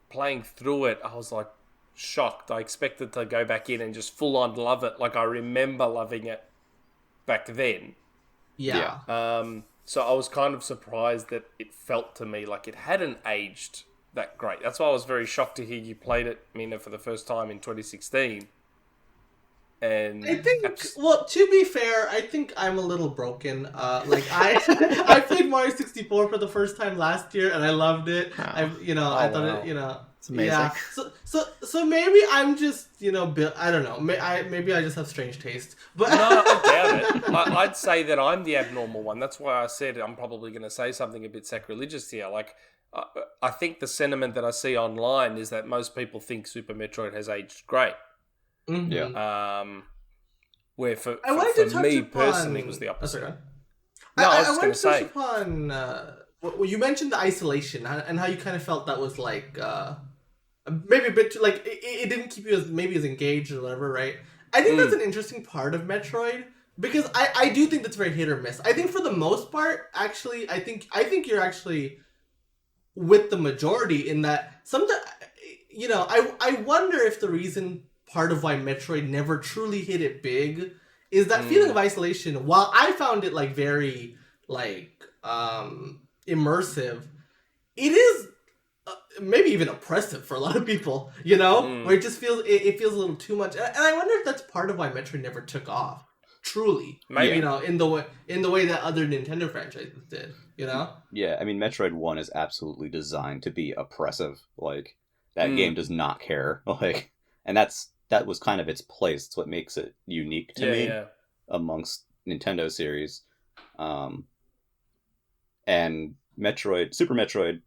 playing through it, I was like shocked. I expected to go back in and just full on love it. Like I remember loving it back then. Yeah. So I was kind of surprised that it felt to me like it hadn't aged that great. That's why I was very shocked to hear you played it, Mina, for the first time in 2016. And I think, well, to be fair, I think I'm a little broken. I played Mario 64 for the first time last year, and I loved it. Wow. I thought it, it's amazing. Yeah. So maybe I'm just, I don't know. Maybe I just have strange taste. But no, I doubt it. I'd say that I'm the abnormal one. That's why I said I'm probably going to say something a bit sacrilegious here. Like, I think the sentiment that I see online is that most people think Super Metroid has aged great. Mm-hmm. Yeah. Where for me personally, it was the opposite. Okay. No, I was I just going to touch say. upon, well, you mentioned the isolation and how you kind of felt that was like maybe a bit too, like it didn't keep you as engaged or whatever, right? I think that's an interesting part of Metroid because I do think that's very hit or miss. I think for the most part, actually, I think you're actually with the majority in that sometimes, I wonder if the reason part of why Metroid never truly hit it big is that feeling of isolation. While I found it like very like immersive, it is maybe even oppressive for a lot of people, where it just feels it feels a little too much. And I wonder if that's part of why Metroid never took off truly. Maybe. In the way that other Nintendo franchises did, Yeah, I mean Metroid 1 is absolutely designed to be oppressive. Like that game does not care. Like, and that was kind of its place. It's what makes it unique to me amongst Nintendo series. And Metroid, Super Metroid,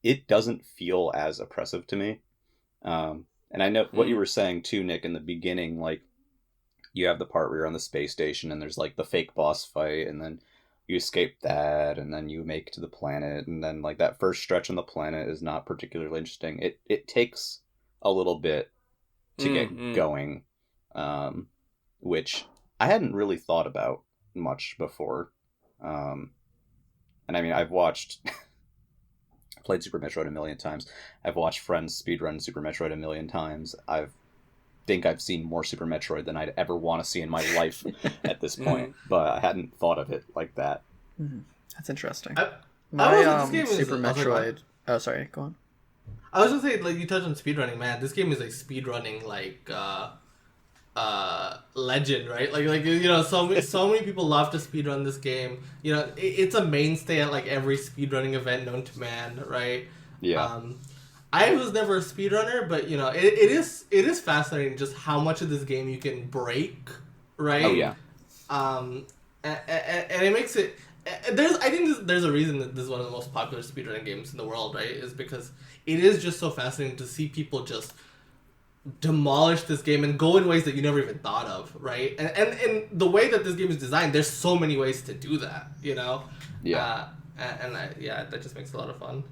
it doesn't feel as oppressive to me. And I know what you were saying too, Nick, in the beginning, like you have the part where you're on the space station and there's like the fake boss fight and then you escape that and then you make it to the planet and then like that first stretch on the planet is not particularly interesting. It takes a little bit to get going, which I hadn't really thought about much before. And I mean, I've played Super Metroid a million times. I've watched friends speedrun Super Metroid a million times. Think I've seen more Super Metroid than I'd ever want to see in my life at this point, but I hadn't thought of it like that. That's interesting. My Super Metroid... Oh, sorry, go on. I was gonna say, like, you touched on speedrunning, man. This game is like speedrunning, like legend, right? So many people love to speedrun this game. It's a mainstay at like every speedrunning event known to man, right? Yeah. I was never a speedrunner, but it is fascinating just how much of this game you can break, right? Oh yeah. And it makes it. I think there's a reason that this is one of the most popular speedrunning games in the world, right? Is because it is just so fascinating to see people just demolish this game and go in ways that you never even thought of, right? And the way that this game is designed, there's so many ways to do that, Yeah. That just makes it a lot of fun.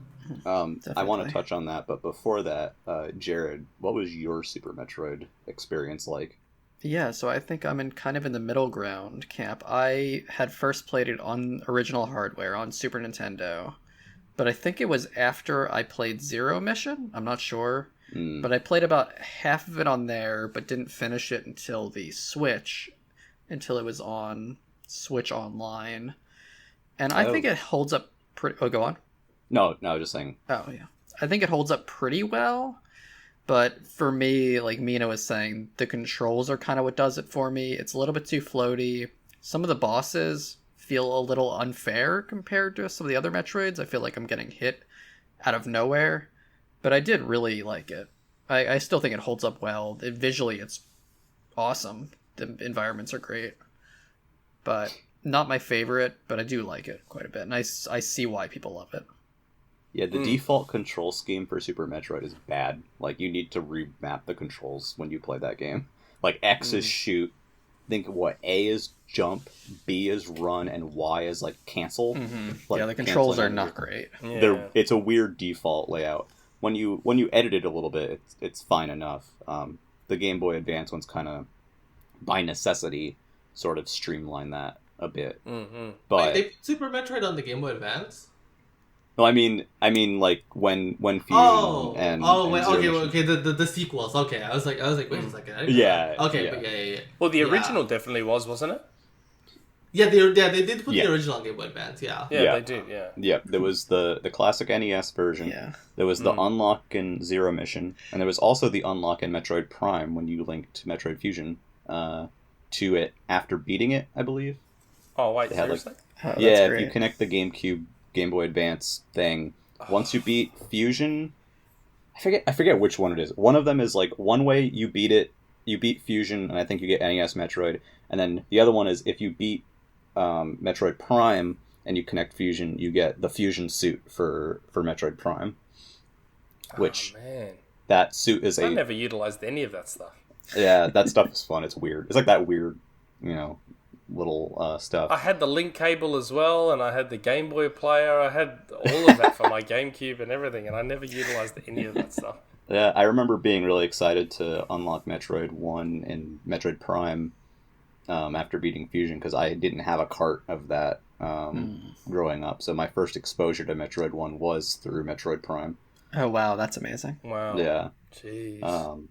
I want to touch on that, but before that, Jared, what was your Super Metroid experience like? Yeah, so I think I'm kind of in the middle ground camp. I had first played it on original hardware on Super Nintendo, but I think it was after I played Zero Mission. I'm not sure, but I played about half of it on there, but didn't finish it until the Switch, until it was on Switch Online, and I think it holds up pretty. Oh, go on. No, just saying. Oh yeah, I think it holds up pretty well. But for me, like Mina was saying, the controls are kind of what does it for me. It's a little bit too floaty. Some of the bosses feel a little unfair compared to some of the other Metroids. I feel like I'm getting hit out of nowhere. But I did really like it. I still think it holds up well. Visually, it's awesome. The environments are great. But not my favorite, but I do like it quite a bit. And I see why people love it. Yeah, the default control scheme for Super Metroid is bad. Like, you need to remap the controls when you play that game. Like, X is shoot, think what, A is jump, B is run, and Y is, like, cancel. Like, yeah, the controls are not great. Yeah. It's a weird default layout. When you edit it a little bit, it's fine enough. The Game Boy Advance one's kind of, by necessity, sort of streamline that a bit. But Wait, they put Super Metroid on the Game Boy Advance? no, I mean, like when Fusion and Zero Mission. Okay. The sequels. Okay, I was like, wait a second. I didn't know Yeah, that. Okay, yeah. but yeah. Well, the original definitely wasn't it? Yeah, they did put the original on Game Boy Advance. Yeah. Yeah, Yeah. they did. Yeah. Yeah, there was the classic NES version. Yeah. There was the unlock in Zero Mission, and there was also the unlock in Metroid Prime when you linked Metroid Fusion to it after beating it, I believe. Oh wait, They had, like, seriously? Oh, that's Yeah, if great. you connect the GameCube Game Boy Advance thing, once you beat Fusion, I forget which one it is. One of them is like one way you beat Fusion, and I think you get NES Metroid, and then the other one is if you beat Metroid Prime and you connect Fusion, you get the Fusion suit for Metroid Prime. Which Oh, man. that suit is I never utilized any of that stuff. yeah, that stuff is fun. It's weird. It's like that weird, little stuff. I had the link cable as well, and I had the Game Boy player. I had all of that for my GameCube and everything, and I never utilized any of that stuff. Yeah, I remember being really excited to unlock Metroid 1 and Metroid Prime after beating Fusion, because I didn't have a cart of that growing up. So my first exposure to Metroid 1 was through Metroid Prime. Oh wow, that's amazing. Wow. Yeah. Jeez.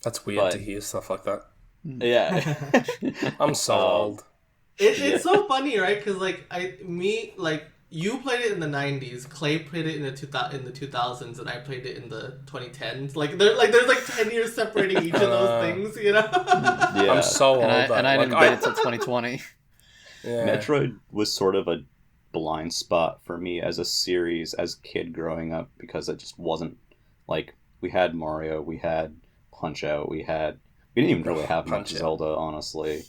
That's weird but- to hear stuff like that. Yeah. I'm so old. It's so funny, right? Because you played it in the 90s, Clay played it in the 2000s, and I played it in the 2010s. There's 10 years separating each of those things, Yeah. I'm so old. And I didn't get it till 2020. Yeah. Metroid was sort of a blind spot for me as a series as a kid growing up, because it just wasn't like, we had Mario, we had Punch-Out, we didn't even really have much Punch-Out. Zelda, honestly.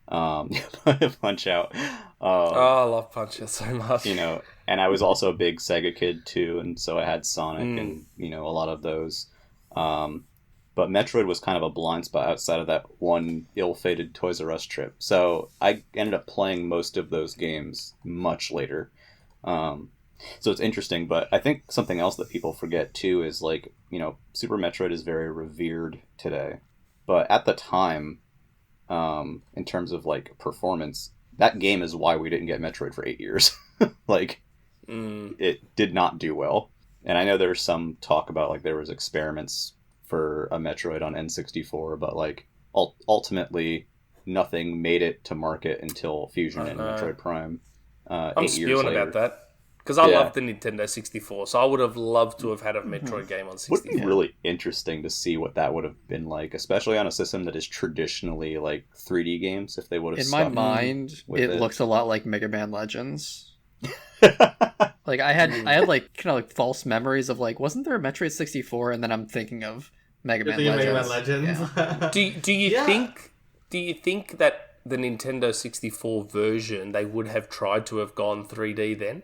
Punch-Out. I love Punch-Out so much. And I was also a big Sega kid too, and so I had Sonic and a lot of those. But Metroid was kind of a blind spot outside of that one ill-fated Toys R Us trip. So I ended up playing most of those games much later. So it's interesting, but I think something else that people forget too is Super Metroid is very revered today. But at the time, in terms of performance, that game is why we didn't get Metroid for 8 years. It did not do well. And I know there's some talk about there was experiments for a Metroid on N64, but ultimately nothing made it to market until Fusion and Metroid Prime. I'm 8 years spewing later. about that. Because I Yeah. love the Nintendo 64, so I would have loved to have had a Metroid game on Would 64. be really interesting to see what that would have been like, especially on a system that is traditionally 3D games. If they would have In my stuck mind, with it it. looks a lot like Mega Man Legends. Like I had like kind of like false memories of like, wasn't there a Metroid 64? And then I'm thinking of Mega Man You're thinking Legends. Mega Man Legends. Yeah. Do you think that the Nintendo 64 version they would have tried to have gone 3D then?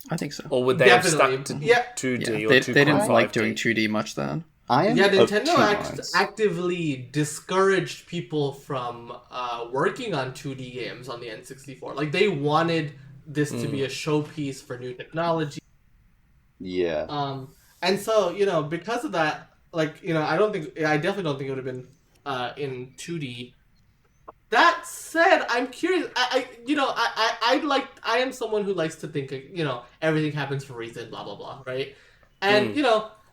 I think so. Or would they have stuck to 2D or 2.5D? They didn't like doing 2D much then. Nintendo actively discouraged people from working on 2D games on the N64. Like, they wanted this to be a showpiece for new technology. Yeah. And so, because of that, like, I definitely don't think it would have been in 2D. That said, I'm curious. I am someone who likes to think, everything happens for a reason, blah blah blah, right? And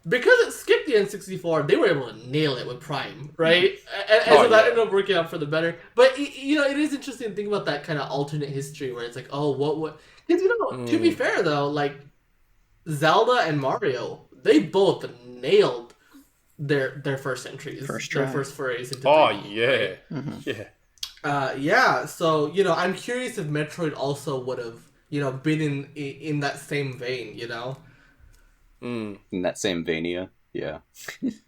because it skipped the N64, they were able to nail it with Prime, right? And so that ended up working out for the better. But it is interesting to think about that kind of alternate history where it's like, oh, what? Because to be fair though, like Zelda and Mario, they both nailed their first entries, their first forays into 3D, yeah, right? Yeah. So I'm curious if Metroid also would have been in that same vein, In that same vania, yeah. It's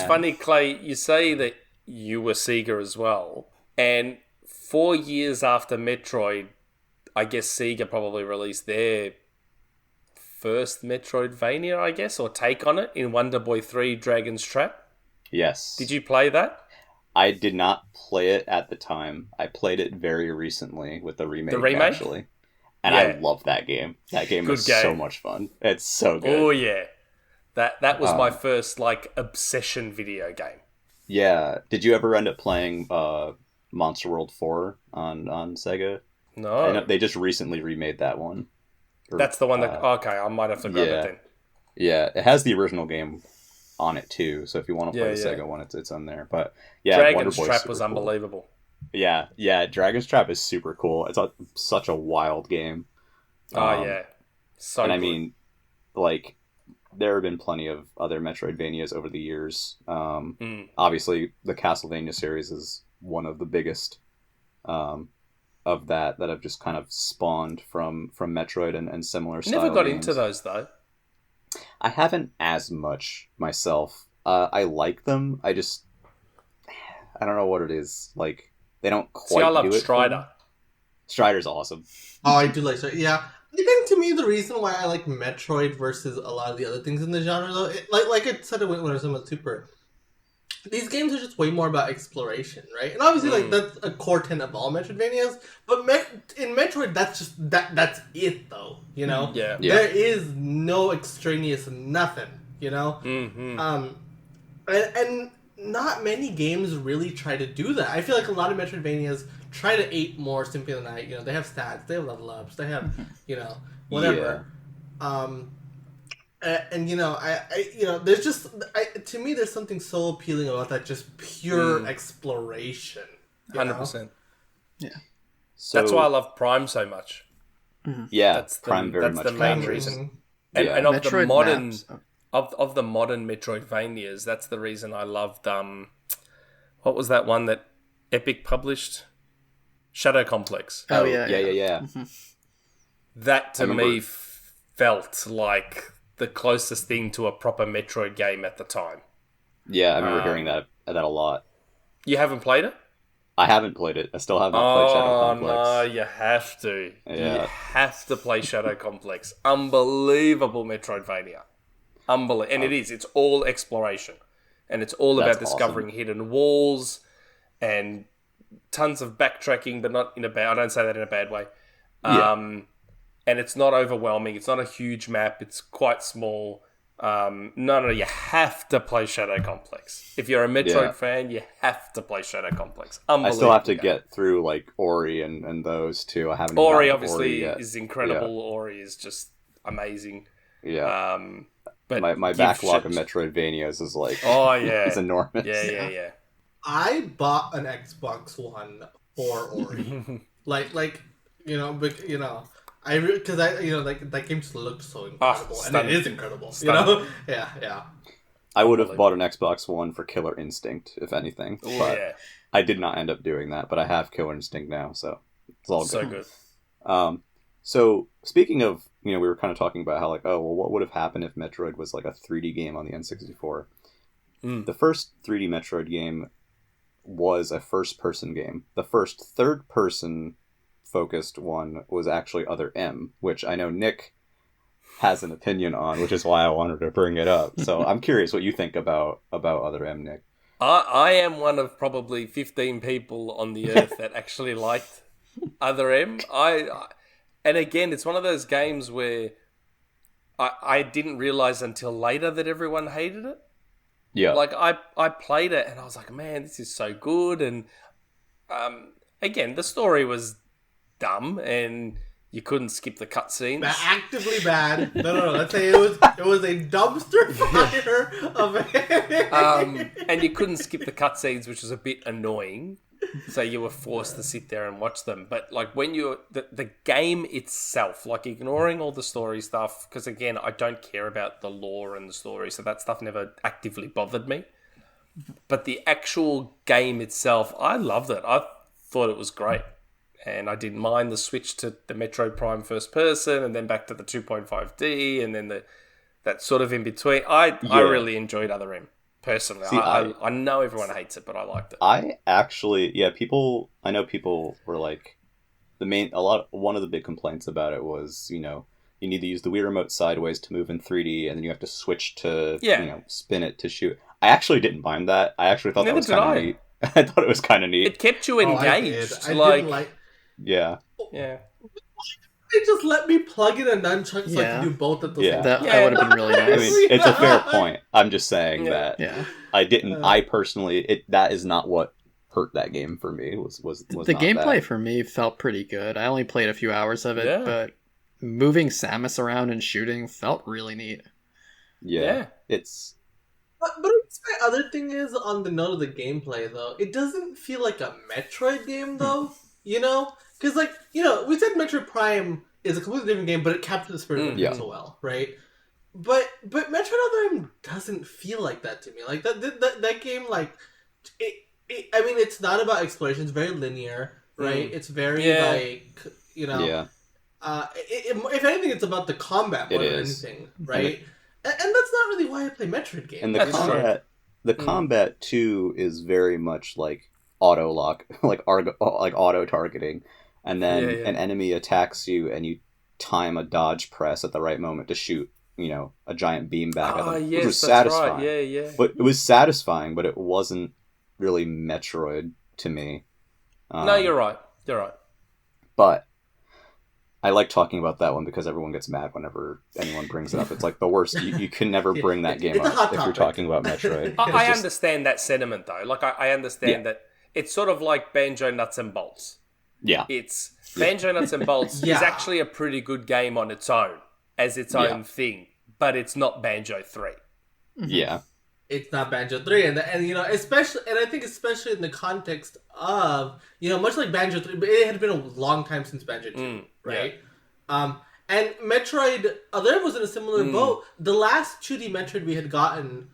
funny, Clay. You say that you were Sega as well, and 4 years after Metroid, I guess Sega probably released their first Metroidvania, I guess, or take on it in Wonder Boy 3: Dragon's Trap. Yes. Did you play that? I did not play it at the time. I played it very recently with the remake, actually. And I love that game. That game is so much fun. It's so good. Oh, yeah. That was my first, obsession video game. Yeah. Did you ever end up playing Monster World 4 on Sega? No. I know they just recently remade that one. That's the one that... okay, I might have to grab it then. Yeah, it has the original game on it too, so if you want to play the Sega one, it's on there. But yeah, Dragon's Trap was unbelievable. Yeah, Dragon's Trap is super cool. It's such a wild game. Oh yeah, so. And good. I mean, there have been plenty of other Metroidvanias over the years. Obviously, the Castlevania series is one of the biggest of that have just kind of spawned from Metroid and similar style Never got games. into those though. I haven't as much myself. I like them. I don't know what it is. Like, they don't quite. See, I love do it Strider. Strider's awesome. Oh, I do like Strider. Yeah, I think to me the reason why I like Metroid versus a lot of the other things in the genre, though, like I said when I was talking about Super, these games are just way more about exploration, right? And obviously, that's a core tenet of all Metroidvanias. But in Metroid, that's just that's it, though. Yeah. There is no extraneous nothing. And not many games really try to do that. I feel like a lot of Metroidvanias try to ape more Symphony of the Night. They have stats, they have level ups, they have whatever. There's just to me there's something so appealing about that just pure exploration. 100%. Yeah. So, that's why I love Prime so much. Yeah, Prime very much. That's the main reason. And of Metroid the modern maps. of the modern Metroidvanias, that's the reason I loved. What was that one that Epic published? Shadow Complex. Oh yeah. Mm-hmm. That to me felt like the closest thing to a proper Metroid game at the time. Yeah, I remember hearing that a lot. You haven't played it? I haven't played it. I still have not played Shadow Complex. Oh, no, you have to. Yeah. You have to play Shadow Complex. Unbelievable Metroidvania. And it is. It's all exploration. And it's all about discovering hidden walls and tons of backtracking, but not in a bad... I don't say that in a bad way. And it's not overwhelming. It's not a huge map. It's quite small. No, you have to play Shadow Complex. If you're a Metroid fan, you have to play Shadow Complex. I still have to get through Ori and those two. I haven't. Ori obviously is incredible. Yeah. Ori is just amazing. Yeah. But my backlog of Metroidvanias is is enormous. Yeah. I bought an Xbox One for Ori, because that game just looked so incredible, and it is incredible. Yeah. I would have bought an Xbox One for Killer Instinct, if anything, but I did not end up doing that. But I have Killer Instinct now, so it's all good. So good. So speaking of, we were kind of talking about how like, oh well, what would have happened if Metroid was like a 3D game on the N64? The first 3D Metroid game was a first-person game. The first third-person focused one was actually Other M, which I know Nick has an opinion on, which is why I wanted to bring it up. So I'm curious what you think about Other M, Nick. I am one of probably 15 people on the earth that actually liked Other M. And again, it's one of those games where I didn't realize until later that everyone hated it. Yeah. Like, I played it and I was like, man, this is so good. And again, the story was dumb and you couldn't skip the cutscenes. Actively bad. No. Let's say it was a dumpster fire of and you couldn't skip the cutscenes, which was a bit annoying. So you were forced to sit there and watch them. But like when the game itself, like ignoring all the story stuff, because again, I don't care about the lore and the story, so that stuff never actively bothered me. But the actual game itself, I loved it. I thought it was great. And I didn't mind the switch to the Metroid Prime first person and then back to the 2.5D and then that sort of in between. I really enjoyed Other M. Personally, See, I know everyone hates it, but I liked it. I actually, I know people were like, one of the big complaints about it was, you need to use the Wii Remote sideways to move in 3D, and then you have to switch to, spin it to shoot. I actually didn't mind that. I actually thought that was kind of neat. I thought it was kind of neat. It kept you engaged. I didn't like... Yeah. Yeah. They just let me plug in a nunchuck so I can do both at the same time. That would have been really nice. I mean, it's a fair point. I'm just saying that I didn't. I personally, that is not what hurt that game for me. Was the gameplay for me felt pretty good. I only played a few hours of it, but moving Samus around and shooting felt really neat. Yeah. It's. But my other thing is, on the note of the gameplay, though, it doesn't feel like a Metroid game, though. Because, we said Metroid Prime is a completely different game, but it captured the spirit of the game so well, right? But Metroid Other M doesn't feel like that to me. Like, that game, like, I mean, it's not about exploration. It's very linear, right? It's very, if anything, it's about the combat more than anything, right? And that's not really why I play Metroid games. And the combat, too, is very much, like, auto lock, like auto targeting, and then an enemy attacks you and you time a dodge press at the right moment to shoot a giant beam back at them. Yes, it was satisfying. Right. But it was satisfying, but it wasn't really Metroid to me. No, you're right. But I like talking about that one because everyone gets mad whenever anyone brings it up. It's like the worst. You can never bring that game up if you're talking about Metroid. I understand that sentiment though. Like I understand that. It's sort of like Banjo Nuts and Bolts. Yeah. It's Banjo Nuts and Bolts is actually a pretty good game on its own, as its own thing, but it's not Banjo 3. Yeah. It's not Banjo 3, and especially, and I think especially in the context of, much like Banjo 3, but it had been a long time since Banjo 2, right? Yeah. And Metroid Other M was in a similar boat. The last 2D Metroid we had gotten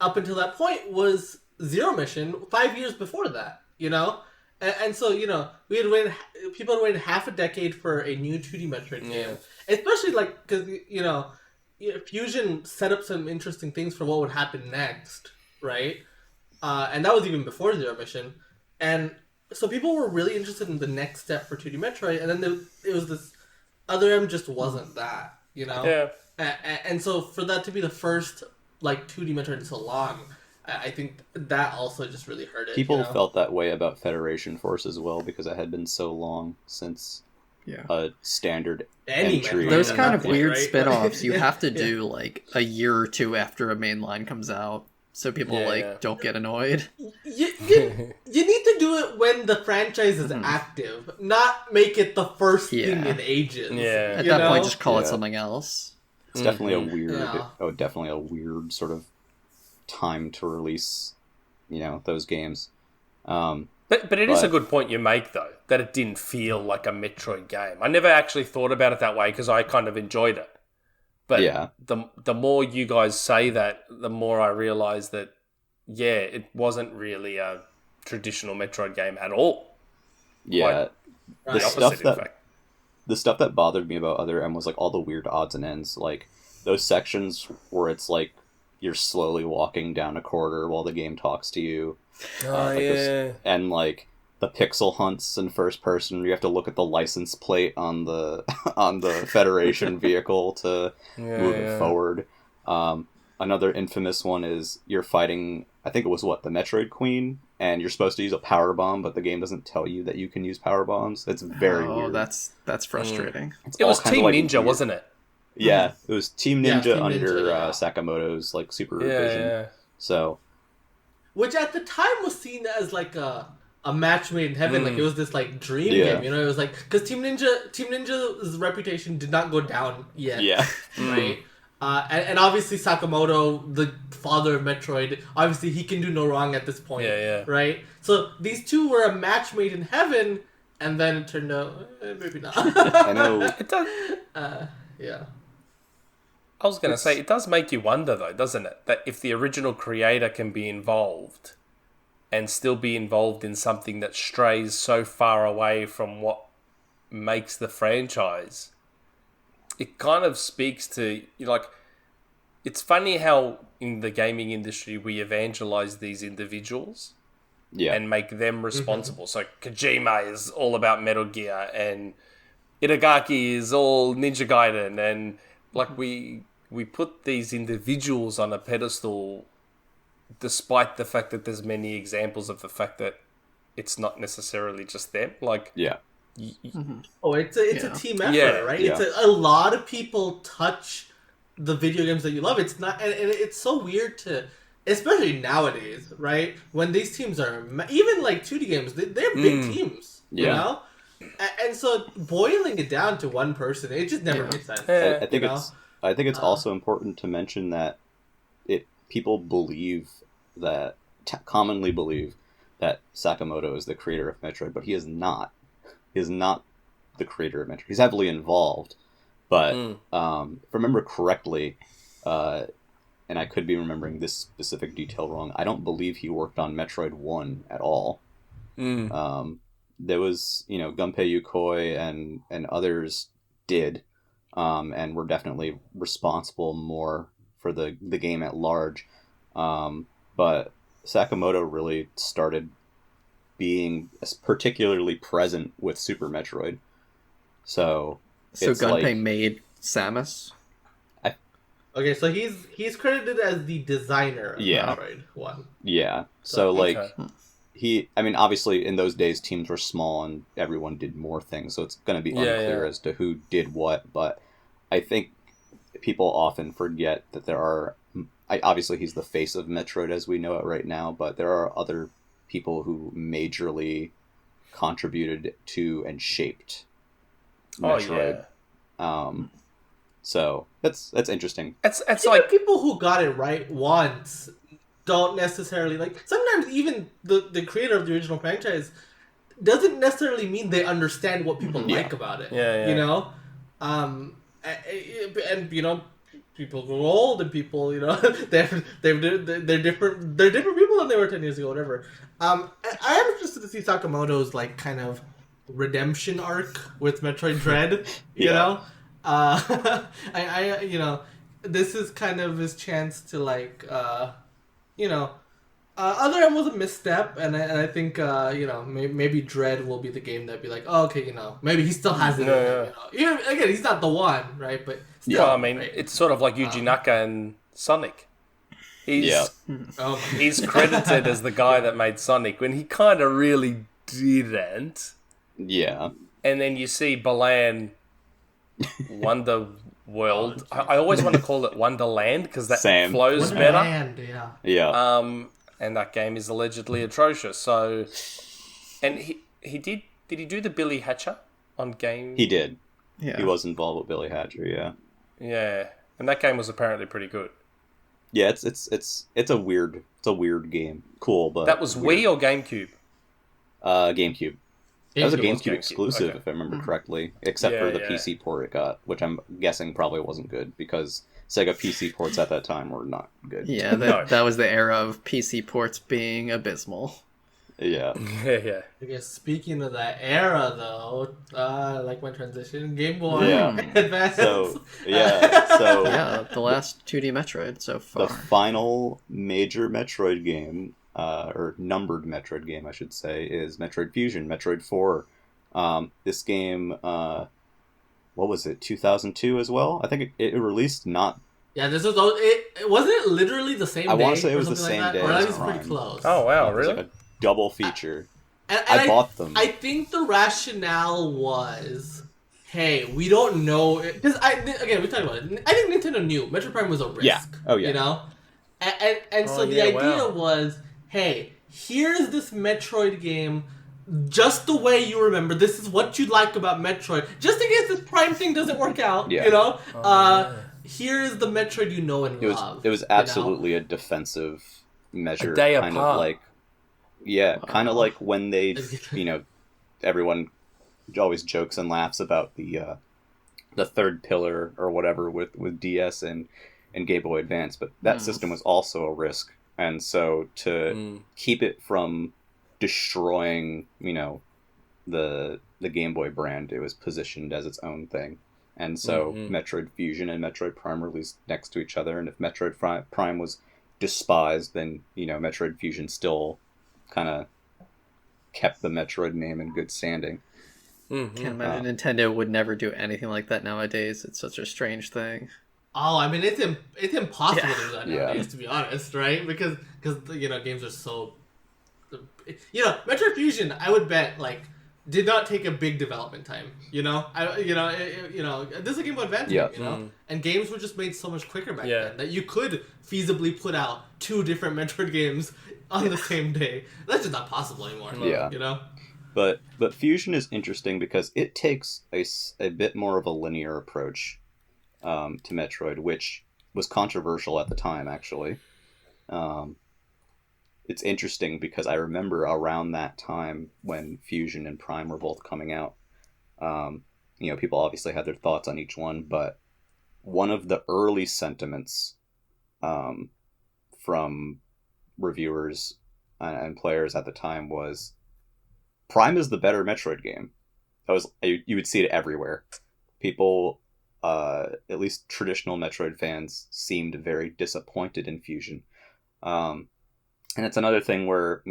up until that point was Zero Mission 5 years before that, and so people had waited half a decade for a new 2D Metroid game, especially because Fusion set up some interesting things for what would happen next, right? And that was even before Zero Mission, and so people were really interested in the next step for 2D Metroid, and then it was this Other M just wasn't that, and so for that to be the first 2D Metroid in so long, I think that also just really hurt it. People felt that way about Federation Force as well because it had been so long since a standard entry. Those kind of weird spin-offs you have to do a year or two after a main line comes out so people don't get annoyed. You need to do it when the franchise is active, not make it the first thing in ages. Yeah. At that point, just call it something else. It's definitely a weird, definitely a weird sort of time to release, those games. But it is a good point you make, though, that it didn't feel like a Metroid game. I never actually thought about it that way because I kind of enjoyed it. But the more you guys say that, the more I realise that, it wasn't really a traditional Metroid game at all. Yeah. The opposite, in fact. the stuff that bothered me about Other M was like all the weird odds and ends, like those sections where it's like you're slowly walking down a corridor while the game talks to you. And like the pixel hunts in first person, you have to look at the license plate on the on the Federation vehicle to move it forward. Another infamous one is you're fighting, I think it was the Metroid Queen, and you're supposed to use a power bomb, but the game doesn't tell you that you can use power bombs. It's very weird. That's frustrating. It was Team Ninja, wasn't it? Yeah, it was Team Ninja Team under Ninja, Sakamoto's like supervision. Yeah. So, which at the time was seen as like a match made in heaven. Like it was this like dream game, you know. It was like because Team Ninja's reputation did not go down yet. Yeah, right. And obviously Sakamoto, the father of Metroid, obviously he can do no wrong at this point. Right. So these two were a match made in heaven, and then it turned out maybe not. I know it does. Yeah. I was going to say, it does make you wonder, though, doesn't it? That if the original creator can be involved and still be involved in something that strays so far away from what makes the franchise, it kind of speaks to, like, it's funny how in the gaming industry we evangelize these individuals and make them responsible. So Kojima is all about Metal Gear, and Itagaki is all Ninja Gaiden, and like we put these individuals on a pedestal despite the fact that there's many examples of the fact that it's not necessarily just them. Like Oh, it's a team effort, right? Yeah. It's a lot of people touch the video games that you love. It's not, and it's so weird to, especially nowadays, right? When these teams are even like 2D games, they're big teams, you know. And so boiling it down to one person, it just never makes sense. I think it's also important to mention that people commonly believe that Sakamoto is the creator of Metroid, but he is not. He is not the creator of Metroid. He's heavily involved, but if I remember correctly, and I could be remembering this specific detail wrong, I don't believe he worked on Metroid 1 at all. There was, Gunpei Yokoi and others did, and were definitely responsible more for the game at large. But Sakamoto really started being particularly present with Super Metroid. So Gunpei made Samus? Okay, so he's credited as the designer of Metroid 1. Yeah, so obviously in those days teams were small and everyone did more things, so it's going to be unclear as to who did what, but I think people often forget that there are... obviously he's the face of Metroid as we know it right now, but there are other people who majorly contributed to and shaped Metroid. So that's interesting. It's like people who got it right once don't necessarily sometimes even the creator of the original franchise doesn't necessarily mean they understand what people like about it. You know? And people grow old and people, they're different people than they were 10 years ago, whatever. I am interested to see Sakamoto's kind of redemption arc with Metroid Dread, you know? This is kind of his chance to Other M was a misstep, and I think maybe Dread will be the game that'd be like, oh, okay, maybe he still has it. Again, he's not the one, right? But still, it's sort of like Yuji Naka and Sonic. He's credited as the guy that made Sonic when he kind of really didn't. Yeah. And then you see Balan Wonder World. I always want to call it Wonderland because that flows better. Yeah. And that game is allegedly atrocious. So, and he did he do the Billy Hatcher on game? He did. Yeah. He was involved with Billy Hatcher. Yeah. Yeah, and that game was apparently pretty good. Yeah, it's a weird game. Cool, but that was weird. Wii or GameCube? GameCube. That was a GameCube GameCube. exclusive, Okay. if I remember correctly, except for the PC port it got, which I'm guessing probably wasn't good because Sega PC ports at that time were not good. Yeah, that was the era of PC ports being abysmal. Yeah. Yeah. I guess speaking of that era, though, I like my transition. Game Boy Yeah. Advance. So so Yeah, the last 2D Metroid so the far. final major Metroid game, or numbered Metroid game, I should say, is Metroid Fusion, Metroid 4. This game, what was it, 2002 as well? I think it released not... Yeah, this was it. Wasn't it literally the same day? I want to say it or was the something same like that? day Or at as least pretty Prime. close. Oh wow, It was really? like a double feature. And I bought them. I think the rationale was, hey, we don't know because we talked about it. I think Nintendo knew Metroid Prime was a risk. Yeah. Oh yeah. You know, and so the idea was, hey, here's this Metroid game, just the way you remember. This is what you like about Metroid. Just in case this Prime thing doesn't work out. Yeah. You know. Here is the Metroid you know and love. It was absolutely a defensive measure. A day kind apart. of like, kind of like when they, everyone always jokes and laughs about the third pillar or whatever with DS and Game Boy Advance, but that system was also a risk, and so to keep it from destroying, the Game Boy brand, it was positioned as its own thing. And so Metroid Fusion and Metroid Prime released next to each other, and if Metroid Prime was despised, then, Metroid Fusion still kind of kept the Metroid name in good standing. Can't imagine Nintendo would never do anything like that nowadays. It's such a strange thing. Oh, I mean, it's impossible to do that Yeah. nowadays, to be honest, right? Because games are so... Metroid Fusion, I would bet, did not take a big development time. This is a Game Boy Advance game, and games were just made so much quicker back then that you could feasibly put out 2 different Metroid games on the same day. That's just not possible anymore. Yeah. But Fusion is interesting because it takes a bit more of a linear approach to Metroid, which was controversial at the time, actually. It's interesting because I remember around that time when Fusion and Prime were both coming out, people obviously had their thoughts on each one, but one of the early sentiments from reviewers and players at the time was Prime is the better Metroid game. You would see it everywhere. People, at least traditional Metroid fans, seemed very disappointed in Fusion. And it's another thing where,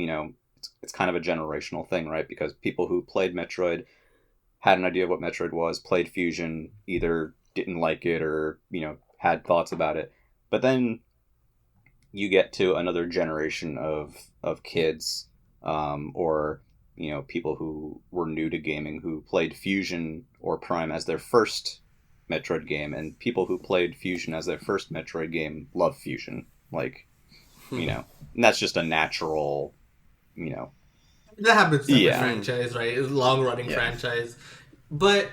it's kind of a generational thing, right? Because people who played Metroid had an idea of what Metroid was, played Fusion, either didn't like it or, had thoughts about it. But then you get to another generation of kids, or, people who were new to gaming who played Fusion or Prime as their first Metroid game, and people who played Fusion as their first Metroid game love Fusion. And that's just a natural, That happens to every Yeah. franchise, right? It's a long-running franchise. But,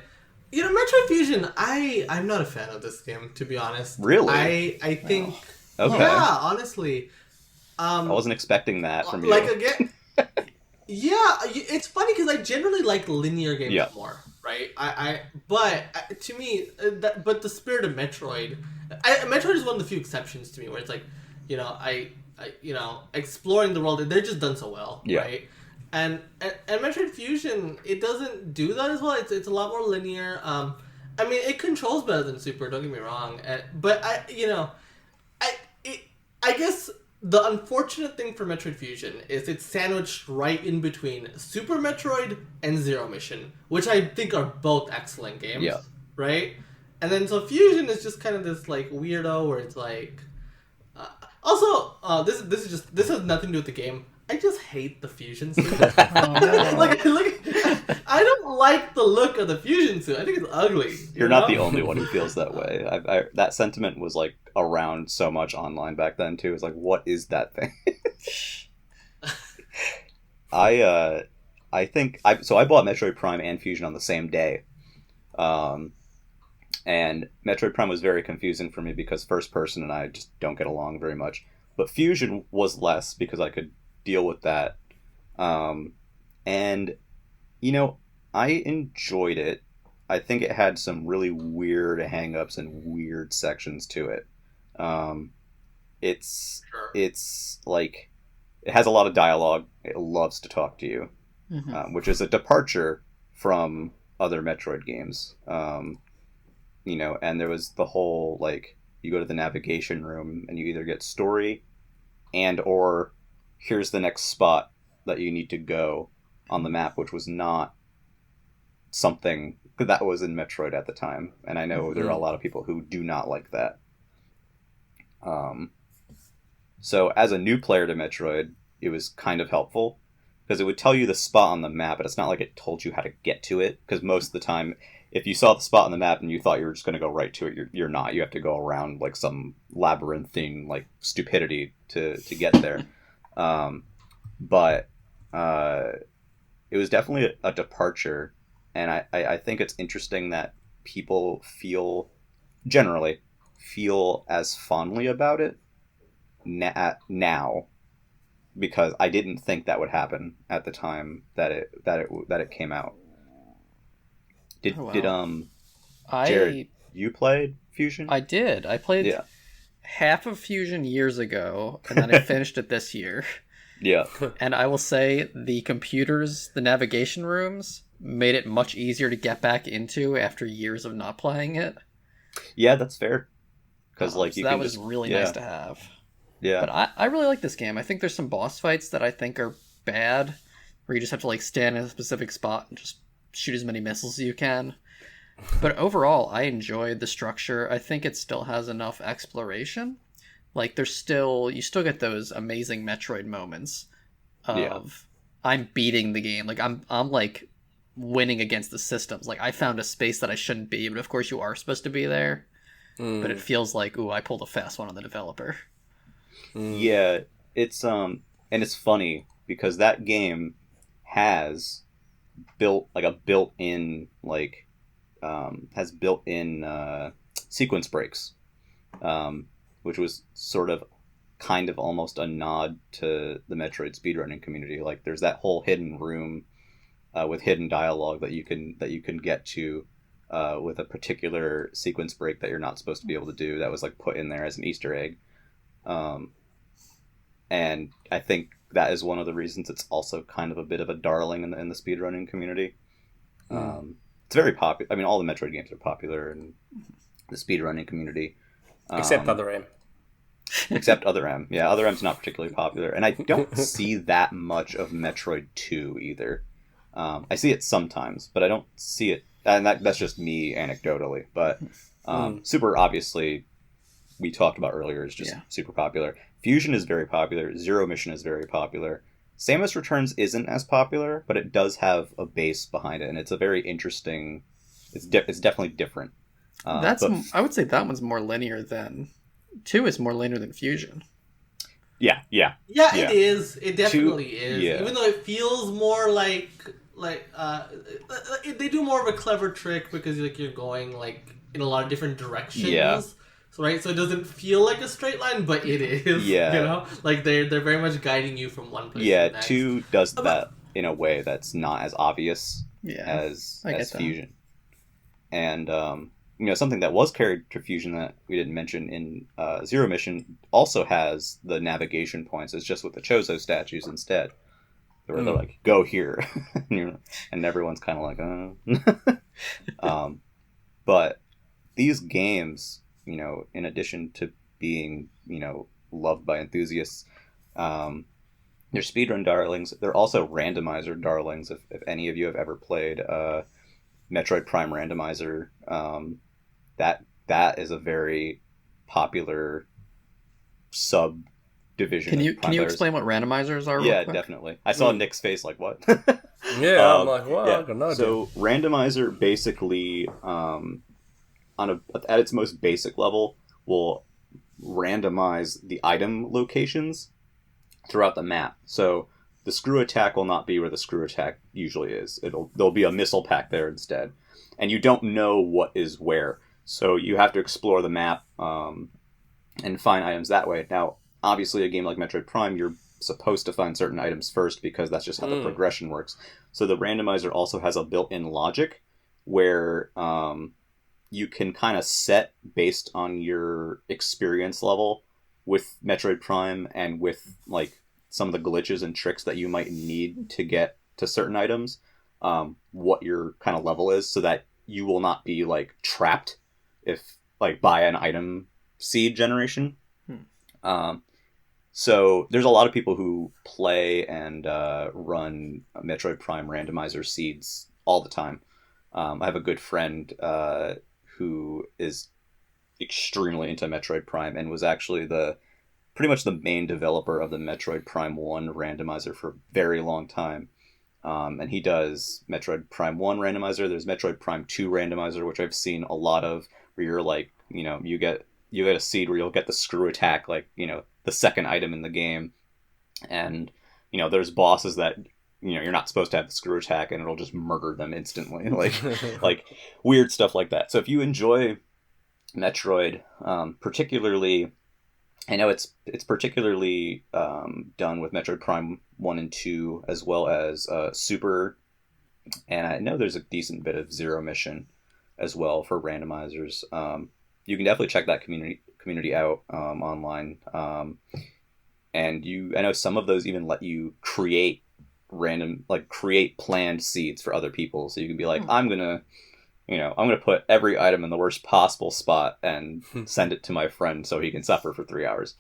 Metroid Fusion, I'm not a fan of this game, to be honest. Really? I think... Okay. Yeah, honestly. I wasn't expecting that from you. Again... Yeah, it's funny because I generally like linear games more, right? But to me, but the spirit of Metroid... Metroid is one of the few exceptions to me where it's like, exploring the world, they're just done so well, right? And Metroid Fusion, it doesn't do that as well. It's a lot more linear. I mean, it controls better than Super. Don't get me wrong. But I guess the unfortunate thing for Metroid Fusion is it's sandwiched right in between Super Metroid and Zero Mission, which I think are both excellent games. Yeah. Right. And then so Fusion is just kind of this weirdo where it's also, this has nothing to do with the game. I just hate the Fusion suit. I don't like the look of the Fusion suit. I think it's ugly. You're not the only one who feels that way. That sentiment was around so much online back then too. It's what is that thing? I bought Metroid Prime and Fusion on the same day. And Metroid Prime was very confusing for me because first person and I just don't get along very much. But Fusion was less because I could deal with that. And, I enjoyed it. I think it had some really weird hang-ups and weird sections to it. It's it has a lot of dialogue. It loves to talk to you, which is a departure from other Metroid games. You know, and there was the whole, like, you go to the navigation room and you either get story and or here's the next spot that you need to go on the map, which was not something that was in Metroid at the time. And I know there are a lot of people who do not like that. So as a new player to Metroid, it was kind of helpful because it would tell you the spot on the map, but it's not like it told you how to get to it, because most of the time, if you saw the spot on the map and you thought you were just going to go right to it, you're not. You have to go around like some labyrinthine like stupidity to get there. But it was definitely a departure, and I think it's interesting that people generally feel as fondly about it now, because I didn't think that would happen at the time that it came out. Did Jared, you played Fusion? I did. I played half of Fusion years ago, and then I finished it this year. Yeah. And I will say the computers, the navigation rooms, made it much easier to get back into after years of not playing it. Yeah, that's fair. Because So that was really nice to have. Yeah. But I really like this game. I think there's some boss fights that I think are bad, where you just have to like stand in a specific spot and just shoot as many missiles as you can. But overall, I enjoyed the structure. I think it still has enough exploration. Like, you still get those amazing Metroid moments of I'm beating the game. Like, I'm like winning against the systems. Like, I found a space that I shouldn't be, but of course you are supposed to be there. But it feels like, ooh, I pulled a fast one on the developer. Yeah, it's and it's funny because that game has built-in sequence breaks, which was sort of kind of almost a nod to the Metroid speedrunning community. Like, there's that whole hidden room with hidden dialogue that you can get to with a particular sequence break that you're not supposed to be able to do. That was like put in there as an Easter egg. And I think that is one of the reasons it's also kind of a bit of a darling in the speedrunning community. It's very popular. I mean, all the Metroid games are popular in the speedrunning community. Except Other M. Except Other M. Yeah, Other M's not particularly popular. And I don't see that much of Metroid 2 either. I see it sometimes, but I don't see it. And that's just me anecdotally. But Super, obviously, we talked about earlier, is just super popular. Fusion is very popular. Zero Mission is very popular. Samus Returns isn't as popular, but it does have a base behind it, and it's a very interesting. It's definitely different. I would say that one's more linear than 2 is more linear than Fusion. Yeah. It is. It definitely is. Yeah. Even though it feels more like they do more of a clever trick because you're going like in a lot of different directions. Yeah. Right, so it doesn't feel like a straight line, but it is. Yeah, you know, like they're very much guiding you from one place to the next. 2 does that in a way that's not as obvious as Fusion. And something that was carried to Fusion that we didn't mention in Zero Mission also has the navigation points. It's just with the Chozo statues instead, where they're like, "Go here," and everyone's kind of like, But these games, in addition to being, loved by enthusiasts, they're speedrun darlings. They're also randomizer darlings. If any of you have ever played Metroid Prime Randomizer, that is a very popular subdivision. Can you explain what randomizers are? Yeah, definitely. I saw Nick's face like, what? Yeah, I'm like, wow. Yeah. So randomizer basically, at its most basic level, will randomize the item locations throughout the map. So the screw attack will not be where the screw attack usually is. There'll be a missile pack there instead, and you don't know what is where. So you have to explore the map and find items that way. Now, obviously, a game like Metroid Prime, you're supposed to find certain items first because that's just how the progression works. So the randomizer also has a built-in logic where you can kind of set based on your experience level with Metroid Prime and with like some of the glitches and tricks that you might need to get to certain items, what your kind of level is, so that you will not be like trapped if like by an item seed generation. So there's a lot of people who play and run Metroid Prime randomizer seeds all the time. I have a good friend who is extremely into Metroid Prime and was actually pretty much the main developer of the Metroid Prime 1 randomizer for a very long time. And he does Metroid Prime 1 randomizer. There's Metroid Prime 2 randomizer, which I've seen a lot of, where you're like, you get a seed where you'll get the screw attack, like, the second item in the game. And, there's bosses that, you're not supposed to have the screw attack and it'll just murder them instantly. Like weird stuff like that. So if you enjoy Metroid, particularly, I know it's particularly done with Metroid Prime 1 and 2, as well as Super, and I know there's a decent bit of Zero Mission as well for randomizers. You can definitely check that community out online, and I know some of those even let you create planned seeds for other people, so you can be like, I'm gonna put every item in the worst possible spot and send it to my friend so he can suffer for 3 hours.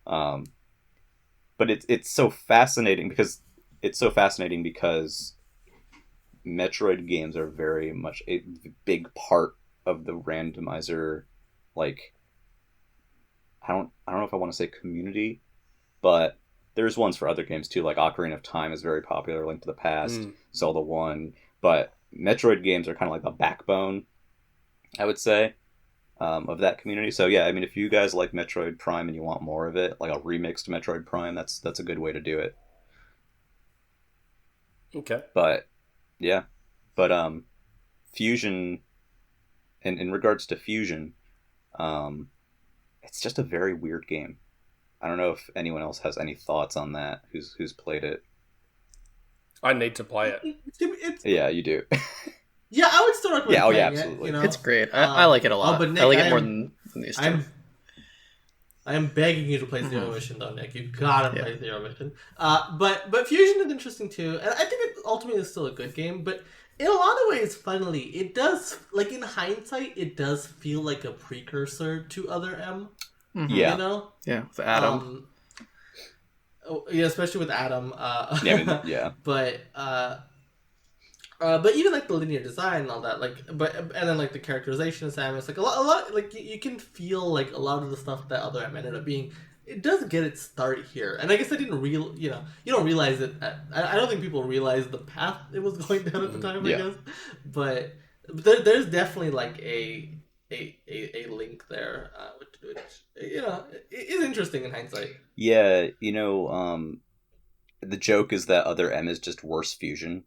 But it's so fascinating because Metroid games are very much a big part of the randomizer. Like, I don't know if I want to say community, but there's ones for other games too. Like Ocarina of Time is very popular, Link to the Past, Zelda 1, but Metroid games are kind of like the backbone, I would say, of that community. So yeah, I mean, if you guys like Metroid Prime and you want more of it, like a remixed Metroid Prime, that's a good way to do it. Okay. But yeah, Fusion, in regards to Fusion, it's just a very weird game. I don't know if anyone else has any thoughts on that who's played it. I need to play it. Yeah, you do. Yeah, I would still recommend playing absolutely. it. It's great. I like it a lot. But Nick, I like it more than these two. I am begging you to play Zero Mission, though, Nick. You've got to play Zero Mission. But Fusion is interesting too, and I think it ultimately is still a good game. But in a lot of ways, funnily, it does, like in hindsight, it does feel like a precursor to Other M. Yeah. Yeah, with Adam. Yeah, especially with Adam. Yeah. But even like the linear design and all that, and then like the characterization of Samus, like a lot, like you can feel like a lot of the stuff that Other M ended up being. It does get its start here, and I guess I didn't you don't realize it. I don't think people realized the path it was going down at the time. I guess, but there's definitely like a link there, which is interesting in hindsight. Yeah, the joke is that Other M is just worse Fusion.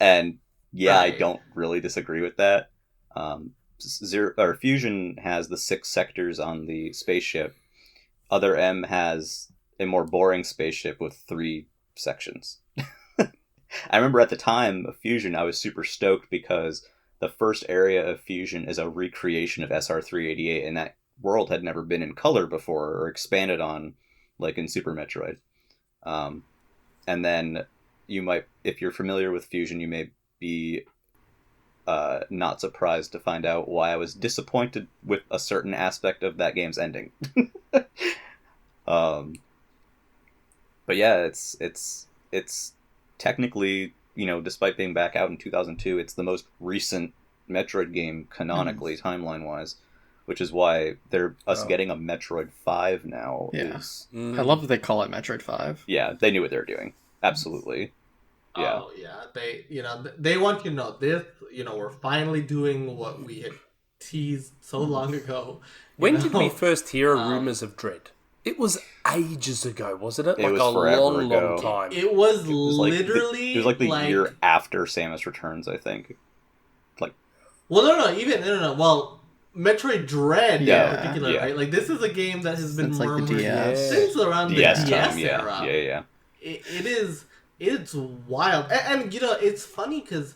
And yeah, right. I don't really disagree with that. Fusion has the 6 sectors on the spaceship. Other M has a more boring spaceship with 3 sections. I remember at the time of Fusion, I was super stoked because the first area of Fusion is a recreation of SR388, and that world had never been in color before or expanded on, like in Super Metroid. And then you might, if you're familiar with Fusion, you may be not surprised to find out why I was disappointed with a certain aspect of that game's ending. But yeah, it's technically, despite being back out in 2002, it's the most recent Metroid game canonically, timeline-wise, which is why getting a Metroid 5 now is... I love that they call it Metroid 5. Yeah, they knew what they were doing. Absolutely. Yeah. Oh, yeah. They want you to know this, we're finally doing what we had teased so long ago. When did we first hear rumors of Dread? It was ages ago, wasn't it? It was forever long ago. Time. It was literally... It was like the year after Samus Returns, I think. Well, no. Well, Metroid Dread in particular, right? Like, this is a game that has been murmured since around the DS era. Yeah. It's wild. And it's funny because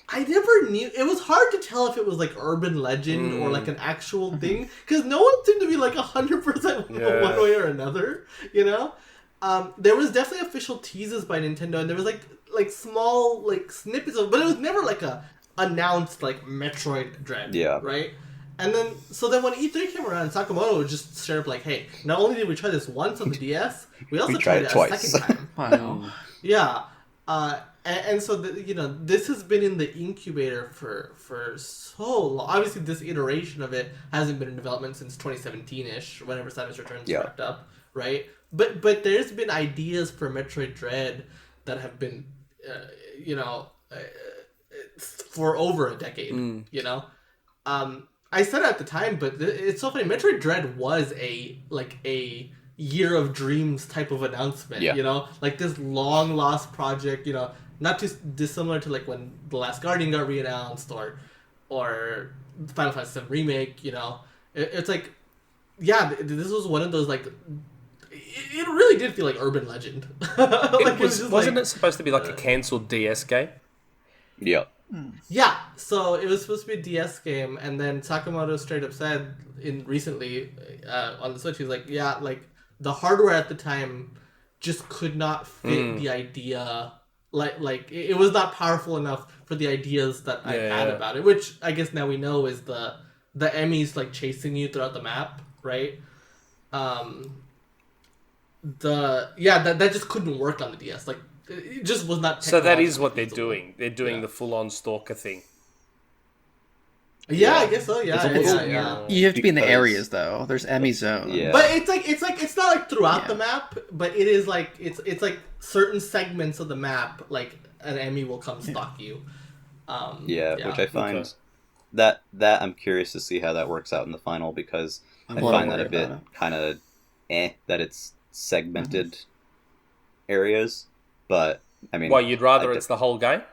I never knew. It was hard to tell if it was like urban legend or like an actual thing, because no one seemed to be like 100% one way or another. You know, there was definitely official teases by Nintendo, and there was like small like snippets of, but it was never like a announced like Metroid Dread. Yeah. Right. And then when E3 came around, Sakamoto was just straight up like, "Hey, not only did we try this once on the DS, we also tried it twice. a second time." Wow. Yeah. And so, this has been in the incubator for so long. Obviously, this iteration of it hasn't been in development since 2017-ish, whenever Samus Returns wrapped up, right? But there's been ideas for Metroid Dread that have been, for over a decade, you know? I said it at the time, but it's so funny. Metroid Dread was a Year of Dreams type of announcement, you know? Like this long lost project, you know, not too dissimilar to like when The Last Guardian got re-announced or Final Fantasy VII Remake, you know? It's like, yeah, this was one of those like, it really did feel like urban legend. Like, wasn't it supposed to be like a cancelled DS game? Yeah. Yeah, so it was supposed to be a DS game, and then Sakamoto straight up said recently on the Switch, he's like, yeah, like the hardware at the time just could not fit the idea, like it was not powerful enough for the ideas that I had about it, which I guess now we know is the Emmys like chasing you throughout the map, right? That just couldn't work on the DS, like. It just was not. So that is what they're doing. They're doing the full-on stalker thing. Yeah, I guess so. Yeah. You have to be in the areas though. There's Emmy zone. Yeah. But it's not like throughout the map, but it is like it's like certain segments of the map, like an Emmy will come stalk you. Which I find that I'm curious to see how that works out in the final, because I find that a bit kind of that it's segmented areas. But I mean, well, you'd rather it's the whole game?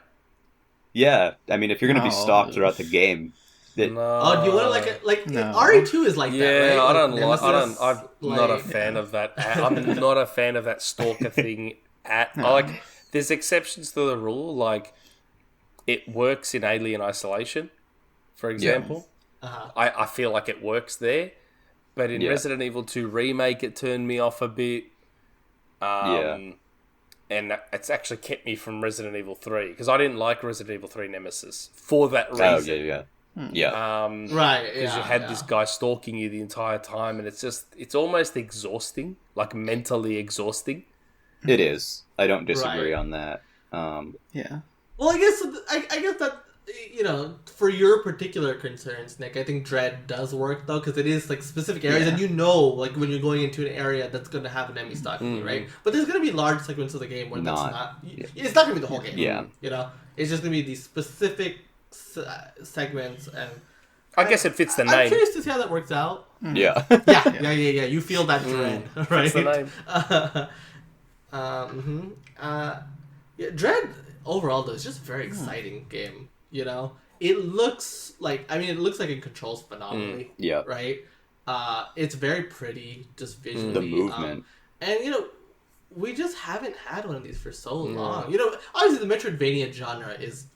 Yeah, I mean, if you're going to be stalked throughout the game, do you want to RE2 is like that, right? Yeah, like, I'm not a fan of that. I'm not a fan of that stalker thing. Like, there's exceptions to the rule. Like, it works in Alien Isolation, for example. Yeah. I feel like it works there, but in Resident Evil 2 Remake, it turned me off a bit. And it's actually kept me from Resident Evil 3, because I didn't like Resident Evil 3 Nemesis for that reason. Right, because you had this guy stalking you the entire time, and it's almost exhausting, like mentally exhausting. It is. I don't disagree on that. Yeah. Well, I guess that, you know, for your particular concerns, Nick, I think Dread does work though, because it is like specific areas, and you know, like when you're going into an area that's going to have an enemy stalking you, right? But there's going to be large segments of the game where that's not. It's not going to be the whole game. Yeah. You know, it's just going to be these specific segments, and I guess it fits the name. I'm curious to see how that works out. Yeah. Yeah. You feel that Dread, right? That's the name. Dread overall though is just a very exciting game. You know, it looks like it controls phenomenally. Right. It's very pretty, just visually. The movement, and you know, we just haven't had one of these for so long. You know, obviously the Metroidvania genre is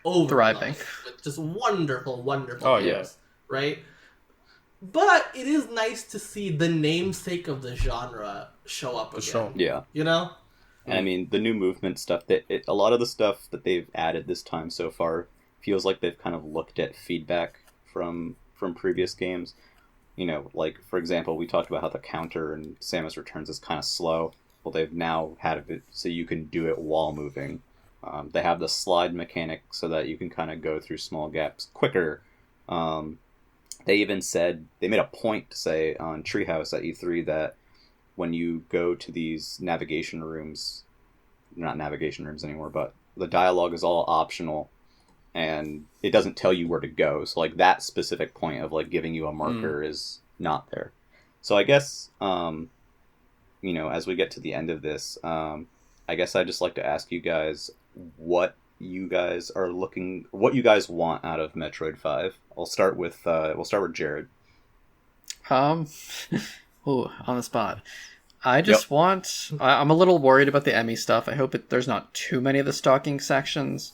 thriving, with just wonderful games, right? But it is nice to see the namesake of the genre show up again. Sure. Yeah. You know. And I mean, the new movement stuff, a lot of the stuff that they've added this time so far feels like they've kind of looked at feedback from previous games. You know, like, for example, we talked about how the counter in Samus Returns is kind of slow. Well, they've now had it so you can do it while moving. They have the slide mechanic so that you can kind of go through small gaps quicker. They even said, they made a point to say on Treehouse at E3 that when you go to these navigation rooms, not navigation rooms anymore, but the dialogue is all optional, and it doesn't tell you where to go. So, like, that specific point of, like, giving you a marker is not there. So I guess, you know, as we get to the end of this, I guess I'd just like to ask you guys what you guys want out of Metroid 5. We'll start with Jared. Oh, on the spot. I just want... I'm a little worried about the Emmy stuff. I hope there's not too many of the stalking sections.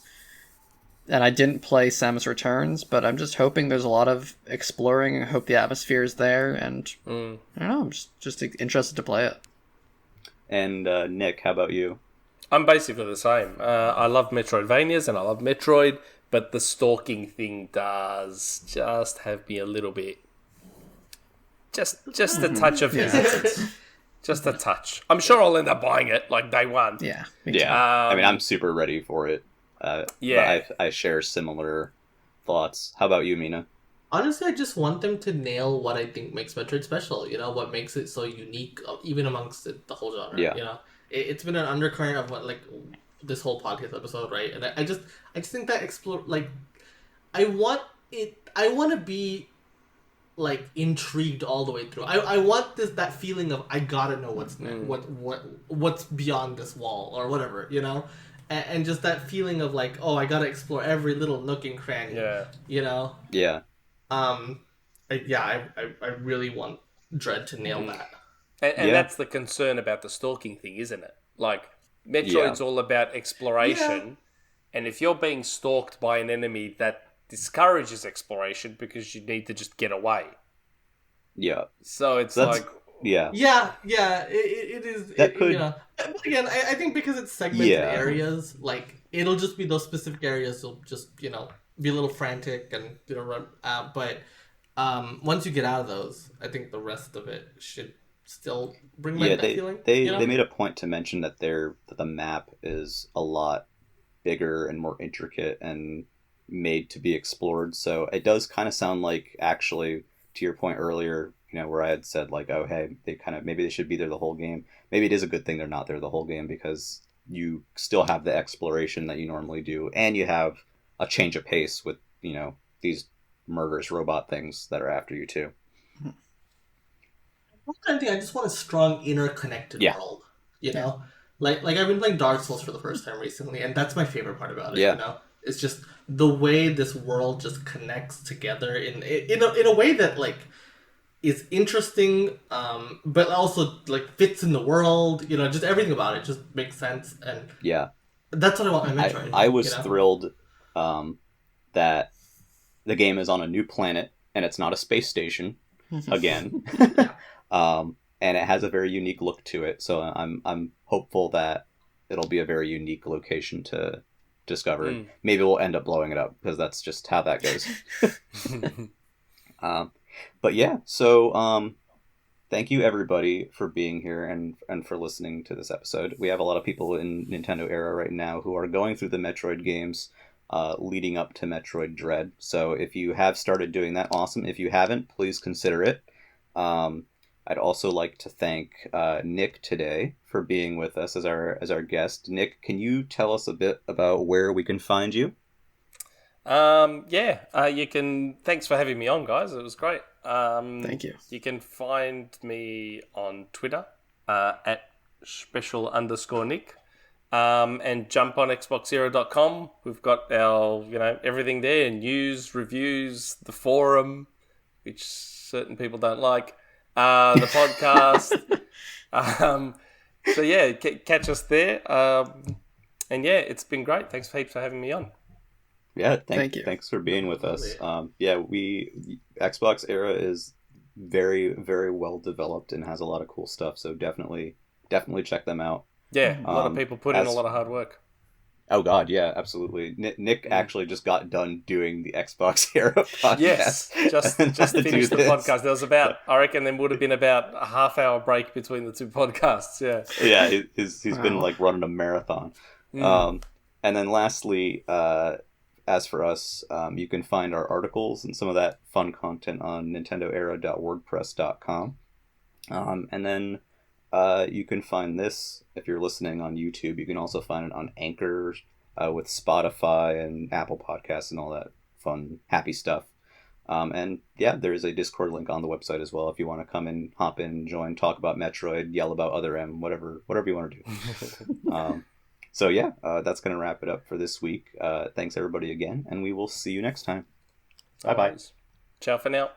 And I didn't play Samus Returns, but I'm just hoping there's a lot of exploring. I hope the atmosphere is there, and I don't know, I'm just interested to play it. And Nick, how about you? I'm basically the same. I love Metroidvanias and I love Metroid, but the stalking thing does just have me a little bit... Just a touch of hesitance. Just a touch. I'm sure I'll end up buying it, like, day one. Yeah. Yeah. I mean, I'm super ready for it. Yeah. But I share similar thoughts. How about you, Mina? Honestly, I just want them to nail what I think makes Metroid special. You know, what makes it so unique, even amongst the whole genre. Yeah. You know, it's been an undercurrent of what, like, this whole podcast episode, right? And I just think that I want to be like intrigued all the way through. I want that feeling of I gotta know what's next, what's beyond this wall or whatever, you know. And just that feeling of like, oh, I gotta explore every little nook and cranny. Yeah. You know. Yeah. I really want Dread to nail that. And that's the concern about the stalking thing, isn't it? Like, Metroid's all about exploration, and if you're being stalked by an enemy, that discourages exploration because you need to just get away. Yeah. So it's Yeah. It is. You know, again, I think because it's segmented areas, like it'll just be those specific areas. You'll just be a little frantic and run. But once you get out of those, I think the rest of it should still bring back that feeling. They made a point to mention that the map is a lot bigger and more intricate and made to be explored. So it does kind of sound like, actually, to your point earlier, where I had said like, oh, hey, maybe they should be there the whole game. Maybe it is a good thing they're not there the whole game, because you still have the exploration that you normally do, and you have a change of pace with, these murderous robot things that are after you too. I just want a strong, interconnected world. You know, like I've been playing Dark Souls for the first time recently, and that's my favorite part about it. Yeah. You know, it's just the way this world just connects together in a way that like is interesting, but also like fits in the world. Just everything about it just makes sense, and that's what I want my Metroid. I was thrilled that the game is on a new planet and it's not a space station again. And it has a very unique look to it. So I'm hopeful that it'll be a very unique location to discover. Maybe we'll end up blowing it up, because that's just how that goes. But yeah, so thank you everybody for being here and for listening to this episode. We have a lot of people in Nintendo Era right now who are going through the Metroid games leading up to Metroid Dread. So if you have started doing that, awesome. If you haven't, please consider it. I'd also like to thank Nick today for being with us as our guest. Nick, can you tell us a bit about where we can find you? You can. Thanks for having me on, guys. It was great. Thank you. You can find me on Twitter at Shpeshal_Nick. And jump on XboxEra.com. We've got our, everything there, news, reviews, the forum, which certain people don't like, the podcast. So yeah, catch us there. And yeah, it's been great. Thanks heaps for having me on. Yeah, thank you. Thanks for being with us. Xbox Era is very, very well developed and has a lot of cool stuff. So definitely check them out. Yeah, a lot of people put in a lot of hard work. Oh God, yeah, absolutely. Nick actually just got done doing the Xbox Era podcast. Yes, just finished the podcast. There was I reckon there would have been about a half-hour break between the two podcasts. Yeah. Yeah, he's been like running a marathon. And then lastly, as for us, you can find our articles and some of that fun content on nintendoera.wordpress.com. And then you can find this, if you're listening on YouTube, you can also find it on Anchor with Spotify and Apple Podcasts and all that fun, happy stuff. And yeah, there is a Discord link on the website as well if you want to come in, hop in, join, talk about Metroid, yell about Other M, whatever you want to do. So yeah, that's going to wrap it up for this week. Thanks everybody again, and we will see you next time. Bye-bye. Ciao for now.